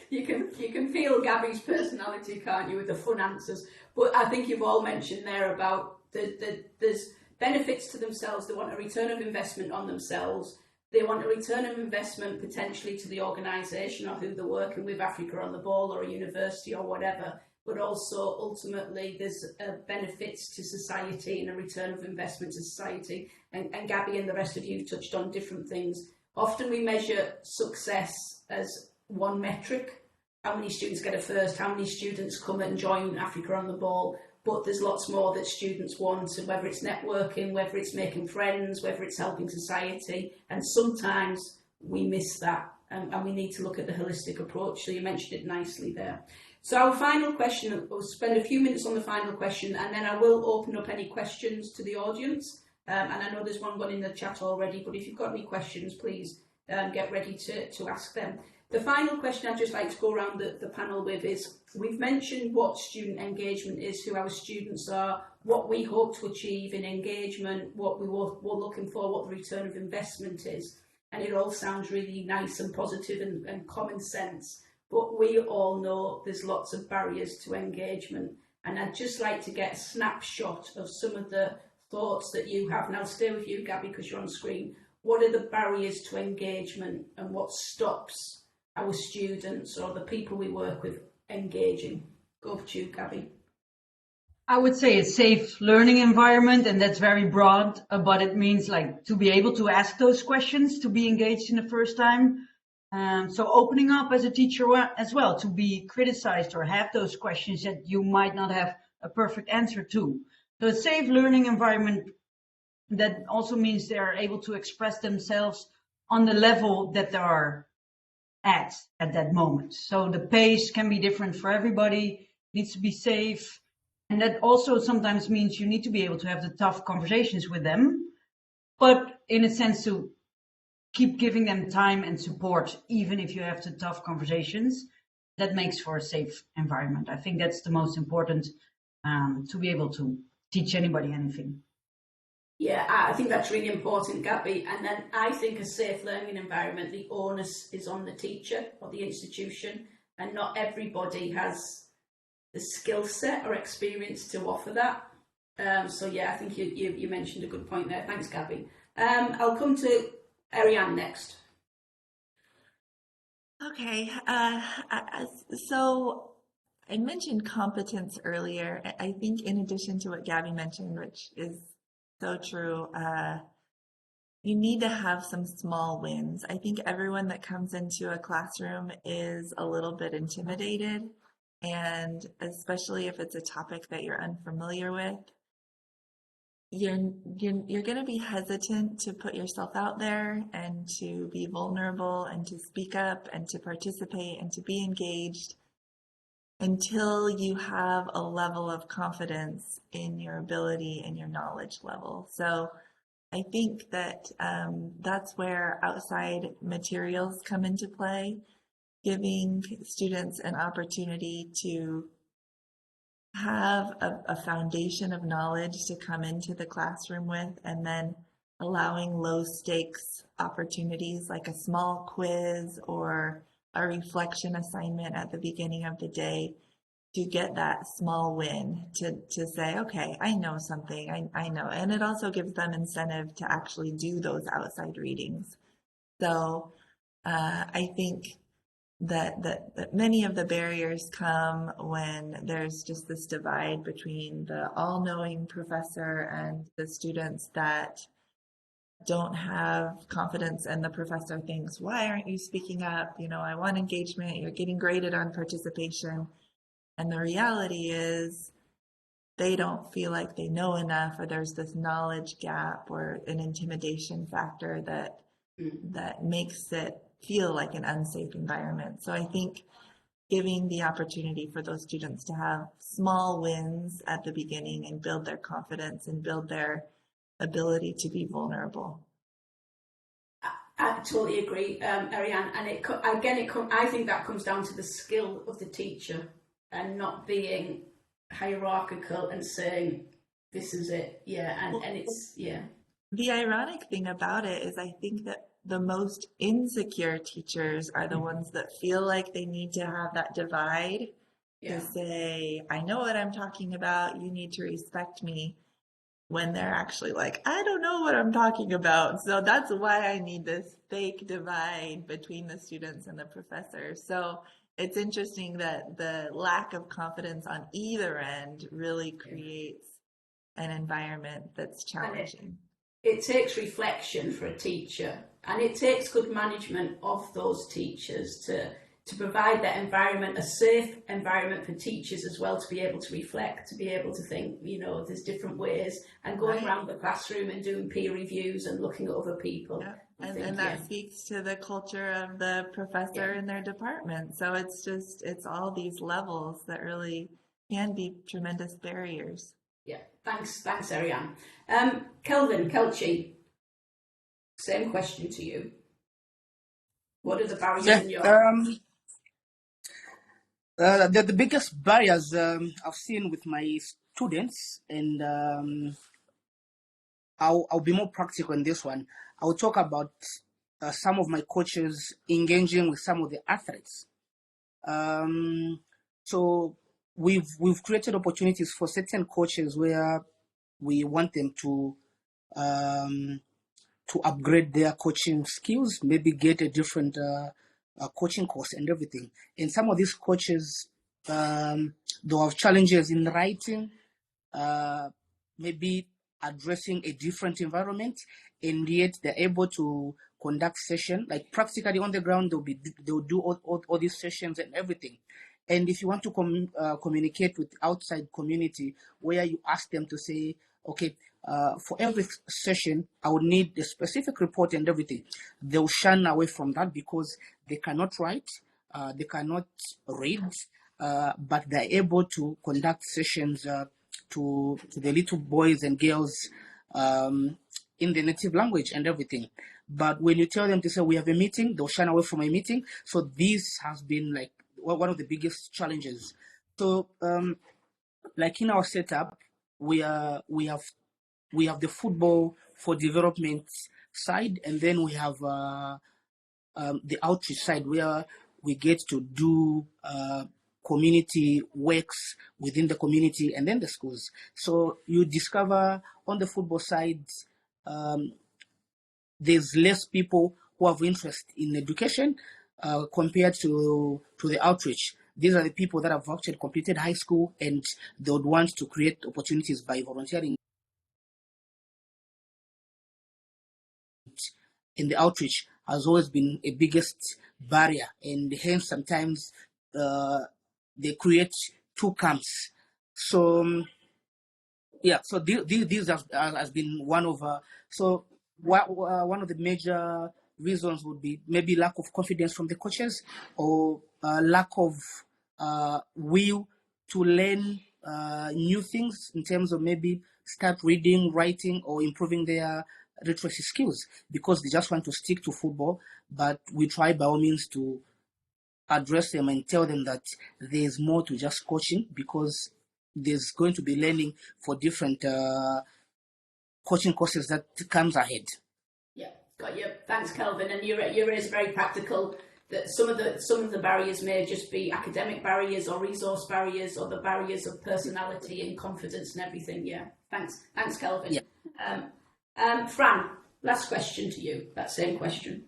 You can feel Gabby's personality, can't you, with the fun answers? But I think you've all mentioned there about there's benefits to themselves. They want a return of investment on themselves. They want a return of investment potentially to the organisation or who they're working with, Africa on the Ball or a university or whatever. But also, ultimately, there's benefits to society and a return of investment to society. And Gabby and the rest of you touched on different things. Often we measure success as one metric. How many students get a first? How many students come and join Africa on the Ball? But there's lots more that students want, and whether it's networking, whether it's making friends, whether it's helping society. And sometimes we miss that, and we need to look at the holistic approach. So you mentioned it nicely there. So our final question, we'll spend a few minutes on the final question, and then I will open up any questions to the audience. And I know there's one going in the chat already, but if you've got any questions, please get ready to ask them. The final question I'd just like to go around the panel with is, we've mentioned what student engagement is, who our students are, what we hope to achieve in engagement, what we're looking for, what the return of investment is. And it all sounds really nice and positive and common sense. But we all know there's lots of barriers to engagement. And I'd just like to get a snapshot of some of the thoughts that you have. And I'll stay with you, Gabby, because you're on screen. What are the barriers to engagement, and what stops our students or the people we work with engaging? Go to you, Gabby. I would say a safe learning environment, and that's very broad, but it means like to be able to ask those questions, to be engaged in the first time. So opening up as a teacher as well, to be criticized or have those questions that you might not have a perfect answer to. So a safe learning environment, that also means they are able to express themselves on the level that they are at that moment. So the pace can be different for everybody, needs to be safe. And that also sometimes means you need to be able to have the tough conversations with them, but in a sense to keep giving them time and support, even if you have the tough conversations. That makes for a safe environment. I think that's the most important, to be able to teach anybody anything. Yeah, I think that's really important, Gabby. And then I think a safe learning environment, the onus is on the teacher or the institution, and not everybody has the skill set or experience to offer that. So yeah, I think you mentioned a good point there. Thanks, Gabby. I'll come to Ariane next. Okay, so I mentioned competence earlier. I think in addition to what Gabby mentioned, which is so true, you need to have some small wins. I think everyone that comes into a classroom is a little bit intimidated, and especially if it's a topic that you're unfamiliar with. you're going to be hesitant to put yourself out there and to be vulnerable and to speak up and to participate and to be engaged until you have a level of confidence in your ability and your knowledge level. So I think that that's where outside materials come into play, giving students an opportunity to have a foundation of knowledge to come into the classroom with, and then allowing low stakes opportunities like a small quiz or a reflection assignment at the beginning of the day to get that small win to say, okay, I know something, I know. And it also gives them incentive to actually do those outside readings. So I think that many of the barriers come when there's just this divide between the all-knowing professor and the students that don't have confidence, and the professor thinks, why aren't you speaking up? You know, I want engagement, you're getting graded on participation. And the reality is they don't feel like they know enough, or there's this knowledge gap or an intimidation factor that makes it feel like an unsafe environment. So I think giving the opportunity for those students to have small wins at the beginning and build their confidence and build their ability to be vulnerable. I totally agree, Ariane. And I think that comes down to the skill of the teacher and not being hierarchical and saying, this is it. Yeah. And it's, yeah. The ironic thing about it is I think that the most insecure teachers are the ones that feel like they need to have that divide to say, I know what I'm talking about, you need to respect me, when they're actually like, I don't know what I'm talking about. So that's why I need this fake divide between the students and the professor. So it's interesting that the lack of confidence on either end really creates an environment that's challenging. It takes reflection for a teacher, and it takes good management of those teachers to provide that environment, a safe environment for teachers as well, to be able to reflect, to be able to think, you know, there's different ways, and going around the classroom and doing peer reviews and looking at other people. Yeah. And that speaks to the culture of the professor in their department. So it's all these levels that really can be tremendous barriers. Yeah, thanks, Ariane. Kelvin, Kelchi, same question to you. What are the barriers in your... The biggest barriers I've seen with my students, and I'll be more practical in this one. I'll talk about some of my coaches engaging with some of the athletes. So we've created opportunities for certain coaches where we want them to upgrade their coaching skills, maybe get a different coaching course and everything. And some of these coaches, they'll have challenges in writing, maybe addressing a different environment, and yet they're able to conduct sessions, like practically on the ground. They'll do all these sessions and everything. And if you want to communicate with outside community, where you ask them to say, okay, for every session, I would need a specific report and everything, they'll shun away from that because they cannot write, they cannot read, but they're able to conduct sessions to the little boys and girls in the native language and everything. But when you tell them to say, we have a meeting, they'll shun away from a meeting. So this has been like one of the biggest challenges. So like in our setup, we have the football for development side, and then we have the outreach side where we get to do community works within the community and then the schools. So you discover on the football side, there's less people who have interest in education compared to the outreach. These are the people that have actually completed high school, and they would want to create opportunities by volunteering. In the outreach has always been a biggest barrier, and hence sometimes they create two camps. So Yeah, so this has been one of one of the major reasons would be maybe lack of confidence from the coaches, or lack of will to learn new things in terms of maybe start reading, writing, or improving their literacy skills, because they just want to stick to football. But we try by all means to address them and tell them that there's more to just coaching, because there's going to be learning for different coaching courses that comes ahead. Yeah, got you. Thanks, Kelvin. And you raise very practical that some of the barriers may just be academic barriers or resource barriers or the barriers of personality and confidence and everything. Yeah, thanks, Kelvin. Yeah. Fran, last question to you. That same question.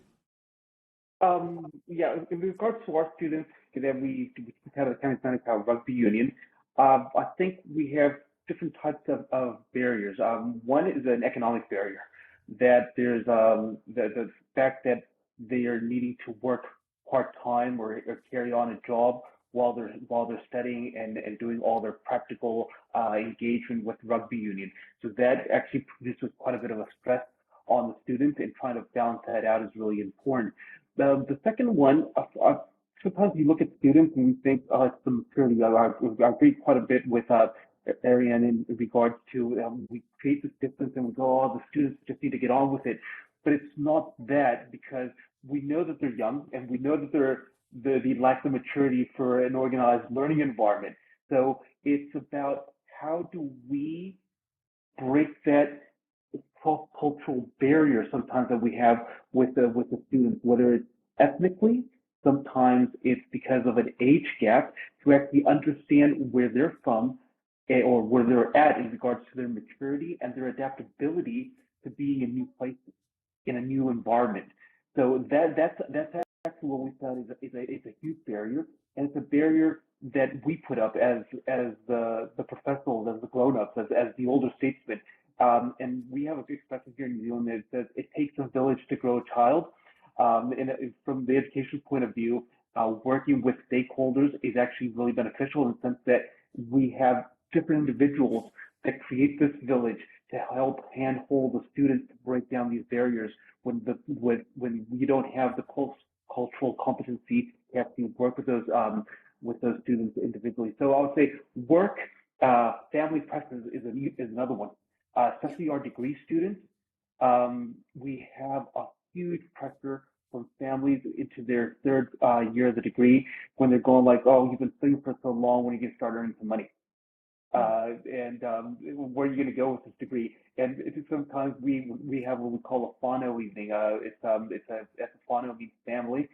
Yeah, in regards to our students, that we have a County Seneca Rugby Union, I think we have different types of barriers. One is an economic barrier, that there's the fact that they are needing to work part-time, or carry on a job while they're studying and doing all their practical engagement with rugby union. So that actually produces quite a bit of a stress on the students, and trying to balance that out is really important. The second one, sometimes you look at students and you think, oh, it's the maturity. I agree quite a bit with Ariane in regards to we create this distance and we go, oh, the students just need to get on with it. But it's not that, because we know that they're young and we know that they lack the maturity for an organized learning environment. So it's about how do we break that cross-cultural barrier sometimes that we have with the students, whether it's ethnically, sometimes it's because of an age gap, to actually understand where they're from, or where they're at in regards to their maturity and their adaptability to being in new places, in a new environment. So that's actually what we found is a huge barrier, and it's a barrier that we put up as the professionals, as the grown-ups, as the older statesmen. And we have a big expression here in New Zealand that says it takes a village to grow a child. And from the education point of view, working with stakeholders is actually really beneficial, in the sense that we have different individuals that create this village to help handhold the students to break down these barriers when you don't have the cultural competency to actually work with those students individually. So I would say work, family pressures is another one, especially our degree students. We have a huge pressure from families into their third year of the degree, when they're going like, oh, you've been studying for so long, when are you going to start earning some money? And where are you going to go with this degree? And sometimes we have what we call a whānau evening. It's a whānau means family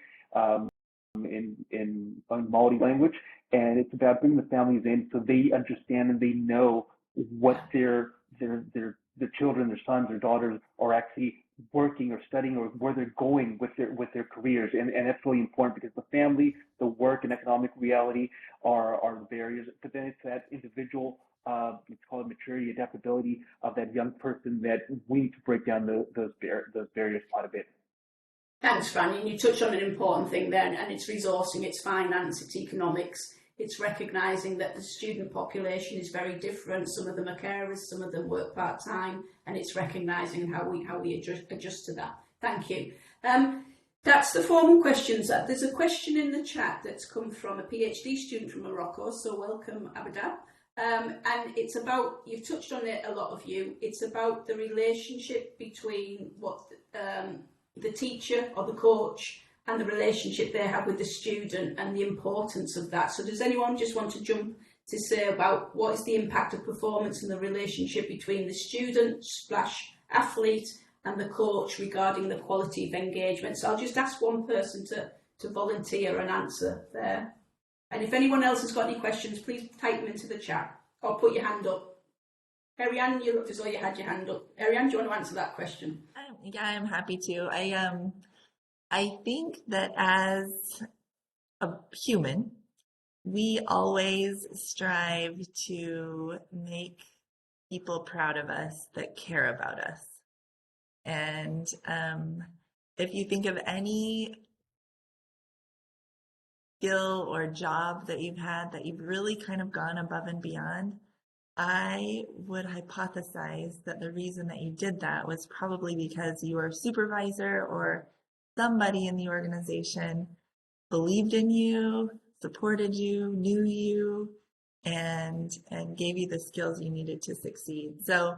in Māori language, and it's about bringing the families in so they understand and they know what their children, their sons or daughters are actually working or studying, or where they're going with their careers, and that's really important, because the family, the work, and economic reality are the barriers. But then it's that individual, let's call it maturity, adaptability of that young person, that we need to break down those barriers quite a bit. Thanks, Fran. And you touched on an important thing there, and it's resourcing, it's finance, it's economics. It's recognising that the student population is very different. Some of them are carers, some of them work part-time, and it's recognising how we adjust to that. Thank you. That's the formal questions. There's a question in the chat that's come from a PhD student from Morocco, so welcome, Abada. And it's about, you've touched on it, a lot of you, it's about the relationship between what the teacher or the coach and the relationship they have with the student, and the importance of that. So does anyone just want to jump to say about what is the impact of performance and the relationship between the student / athlete and the coach regarding the quality of engagement? So I'll just ask one person to volunteer an answer there. And if anyone else has got any questions, please type them into the chat or put your hand up. Ariane, you looked as though you had your hand up. Ariane, do you want to answer that question? Yeah, I'm happy to. I think that as a human, we always strive to make people proud of us that care about us. And if you think of any skill or job that you've had that you've really kind of gone above and beyond, I would hypothesize that the reason that you did that was probably because your supervisor or somebody in the organization believed in you, supported you, knew you, and gave you the skills you needed to succeed. So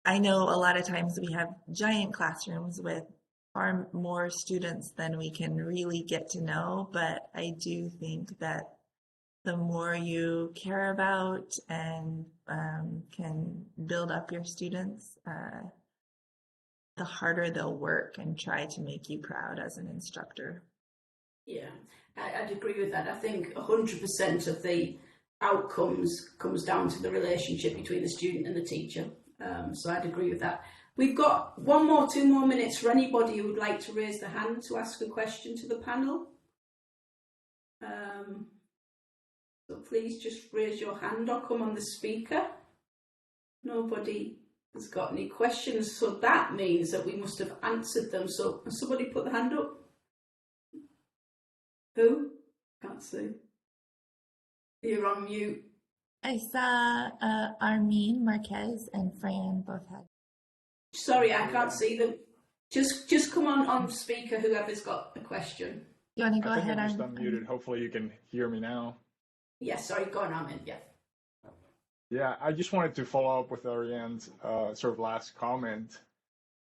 I know a lot of times we have giant classrooms with far more students than we can really get to know, but I do think that the more you care about and can build up your students, the harder they'll work and try to make you proud as an instructor. Yeah, I'd agree with that. I think 100% of the outcomes comes down to the relationship between the student and the teacher. So I'd agree with that. We've got 2 more minutes for anybody who would like to raise their hand to ask a question to the panel. So please just raise your hand or come on the speaker. Nobody has got any questions, so that means that we must have answered them. So has somebody put the hand up? Who? Can't see. You're on mute. I saw Armin Marquez and Fran both had. Sorry, I can't see them. Just come on speaker, whoever's got a question. You want to go I think ahead? I'm just unmuted. Hopefully you can hear me now. Yes, sorry, go on, Armin. Yeah. Yeah, I just wanted to follow up with Ariane's sort of last comment.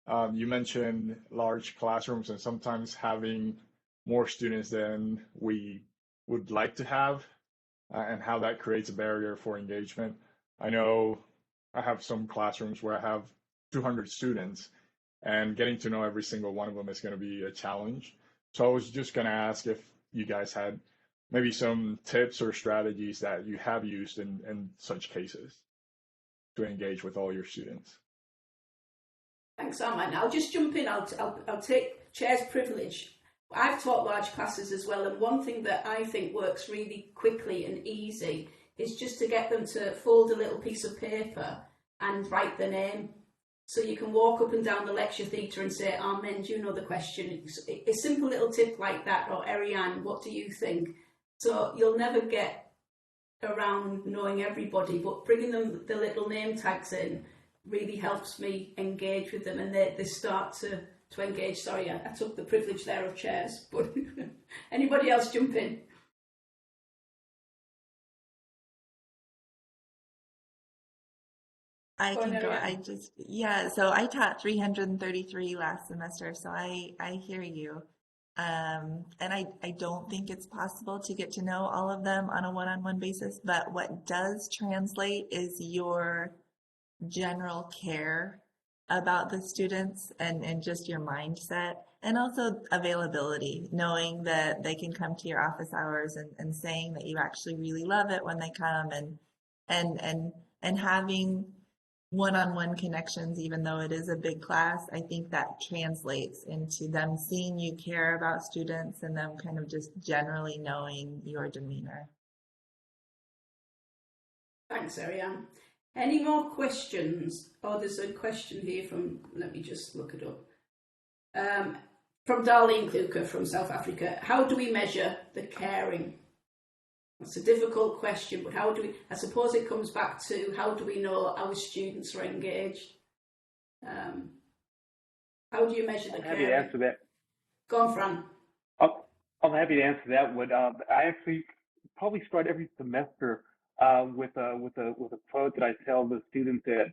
You mentioned large classrooms and sometimes having more students than we would like to have, and how that creates a barrier for engagement. I know I have some classrooms where I have 200 students, and getting to know every single one of them is going to be a challenge. So I was just going to ask if you guys had maybe some tips or strategies that you have used in such cases to engage with all your students. Thanks, Armin. I'll just jump in. I'll take chair's privilege. I've taught large classes as well, and one thing that I think works really quickly and easy is just to get them to fold a little piece of paper and write their name. So you can walk up and down the lecture theatre and say, Armin, do you know the question? A simple little tip like that, or Ariane, what do you think? So you'll never get around knowing everybody, but bringing them the little name tags in really helps me engage with them, and they start to engage. Sorry, I took the privilege there of chairs, but anybody else jump in? I can go. So I taught 333 last semester, so I hear you. And I don't think it's possible to get to know all of them on a one-on-one basis, but what does translate is your general care about the students and just your mindset, and also availability, knowing that they can come to your office hours and saying that you actually really love it when they come, and having one-on-one connections, even though it is a big class. I think that translates into them seeing you care about students and them kind of just generally knowing your demeanor. Thanks, Ariane. Any more questions? Oh, there's a question here from, let me just look it up. From Darlene Kluker from South Africa. How do we measure the caring? It's a difficult question, but how do we, I suppose it comes back to how do we know our students are engaged? How do you measure the caring? I'm happy to answer that. Go on, Fran. I'm happy to answer that one. I actually probably start every semester with a quote that I tell the students that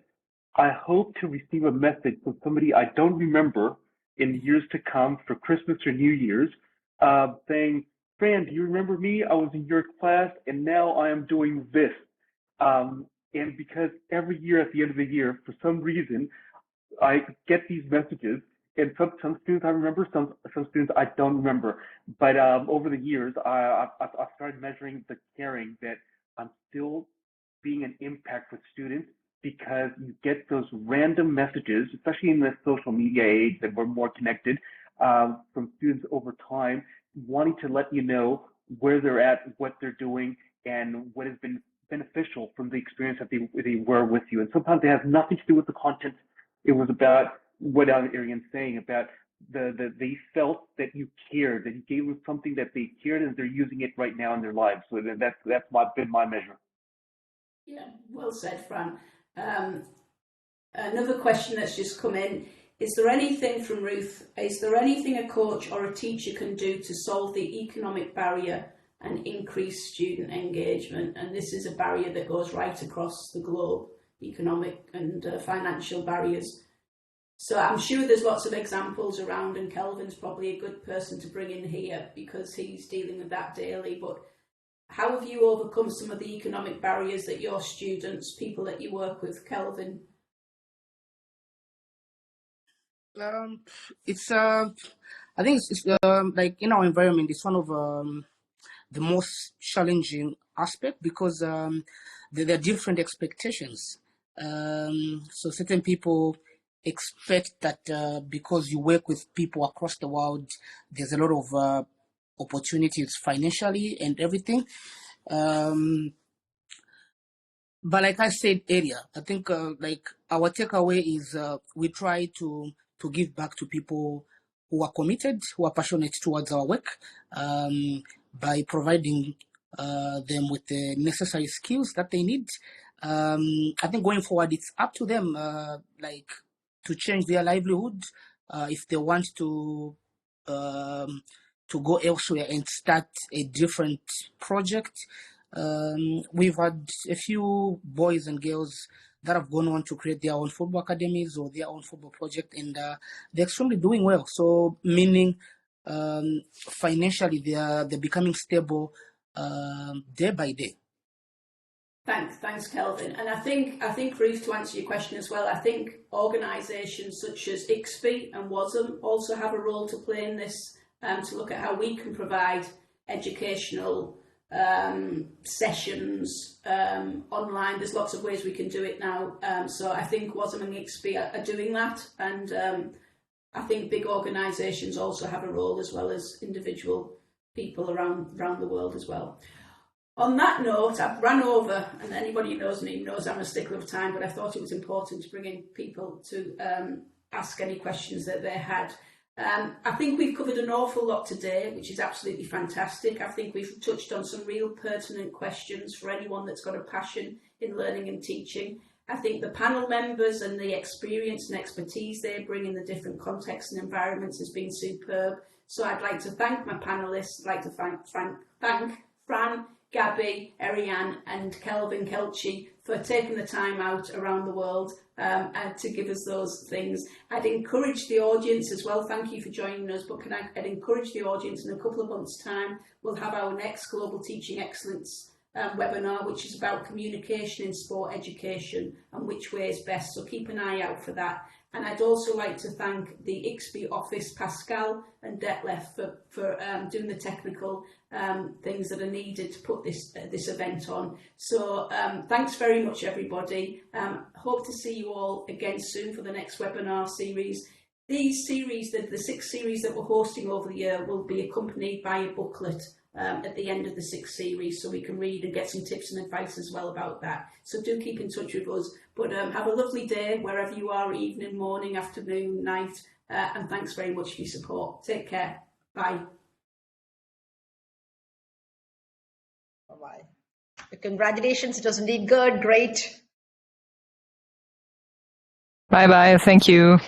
I hope to receive a message from somebody I don't remember in years to come for Christmas or New Year's, saying, Fran, do you remember me? I was in your class and now I am doing this. And because every year at the end of the year, for some reason, I get these messages, and some students I remember, some students I don't remember. But over the years, I've started measuring the caring that I'm still being an impact with students, because you get those random messages, especially in the social media age that we're more connected, from students over time, wanting to let you know where they're at, what they're doing, and what has been beneficial from the experience that they were with you. And sometimes it has nothing to do with the content. It was about what Ariane's saying, about they felt that you cared, that you gave them something that they cared, and they're using it right now in their lives. So that's been my measure. Yeah, well said, Fran. Another question that's just come in. Is there anything from Ruth, is there anything a coach or a teacher can do to solve the economic barrier and increase student engagement? And this is a barrier that goes right across the globe, economic and financial barriers. So I'm sure there's lots of examples around, and Kelvin's probably a good person to bring in here because he's dealing with that daily. But how have you overcome some of the economic barriers that your students, people that you work with, Kelvin? It's I think it's like in our environment, it's one of the most challenging aspect because there are different expectations. So certain people expect that because you work with people across the world, there's a lot of opportunities financially and everything. But like I said earlier, I think like our takeaway is we try to give back to people who are committed, who are passionate towards our work, by providing them with the necessary skills that they need. I think going forward, it's up to them, like to change their livelihood if they want to go elsewhere and start a different project. We've had a few boys and girls that have gone on to create their own football academies or their own football project, and they're extremely doing well. So meaning financially they're becoming stable day by day. Thanks, Kelvin. And I think Ruth, to answer your question as well, I think organisations such as ICSPE and WASM also have a role to play in this, to look at how we can provide educational sessions online. There's lots of ways we can do it now. So I think WASM and ICSPE are doing that, and I think big organisations also have a role as well as individual people around the world as well. On that note, I've run over, and anybody who knows me knows I'm a stickler of time, but I thought it was important to bring in people to ask any questions that they had. I think we've covered an awful lot today, which is absolutely fantastic. I think we've touched on some real pertinent questions for anyone that's got a passion in learning and teaching. I think the panel members and the experience and expertise they bring in the different contexts and environments has been superb. So I'd like to thank my panellists. I'd like to thank Fran, Gabby, Ariane and Kelvin Kelchi for taking the time out around the world and to give us those things. I'd encourage the audience as well, thank you for joining us, but I'd encourage the audience in a couple of months' time, we'll have our next Global Teaching Excellence webinar, which is about communication in sport education and which way is best, so keep an eye out for that. And I'd also like to thank the ICSPE office, Pascal and Detlef, for doing the technical things that are needed to put this event on. So thanks very much, everybody. Hope to see you all again soon for the next webinar series. These series, the 6 series that we're hosting over the year, will be accompanied by a booklet at the end of the 6th series, so we can read and get some tips and advice as well about that. So do keep in touch with us. But have a lovely day wherever you are, evening, morning, afternoon, night, and thanks very much for your support. Take care. Bye. Bye-bye. Congratulations. It was indeed good. Great. Bye-bye. Thank you.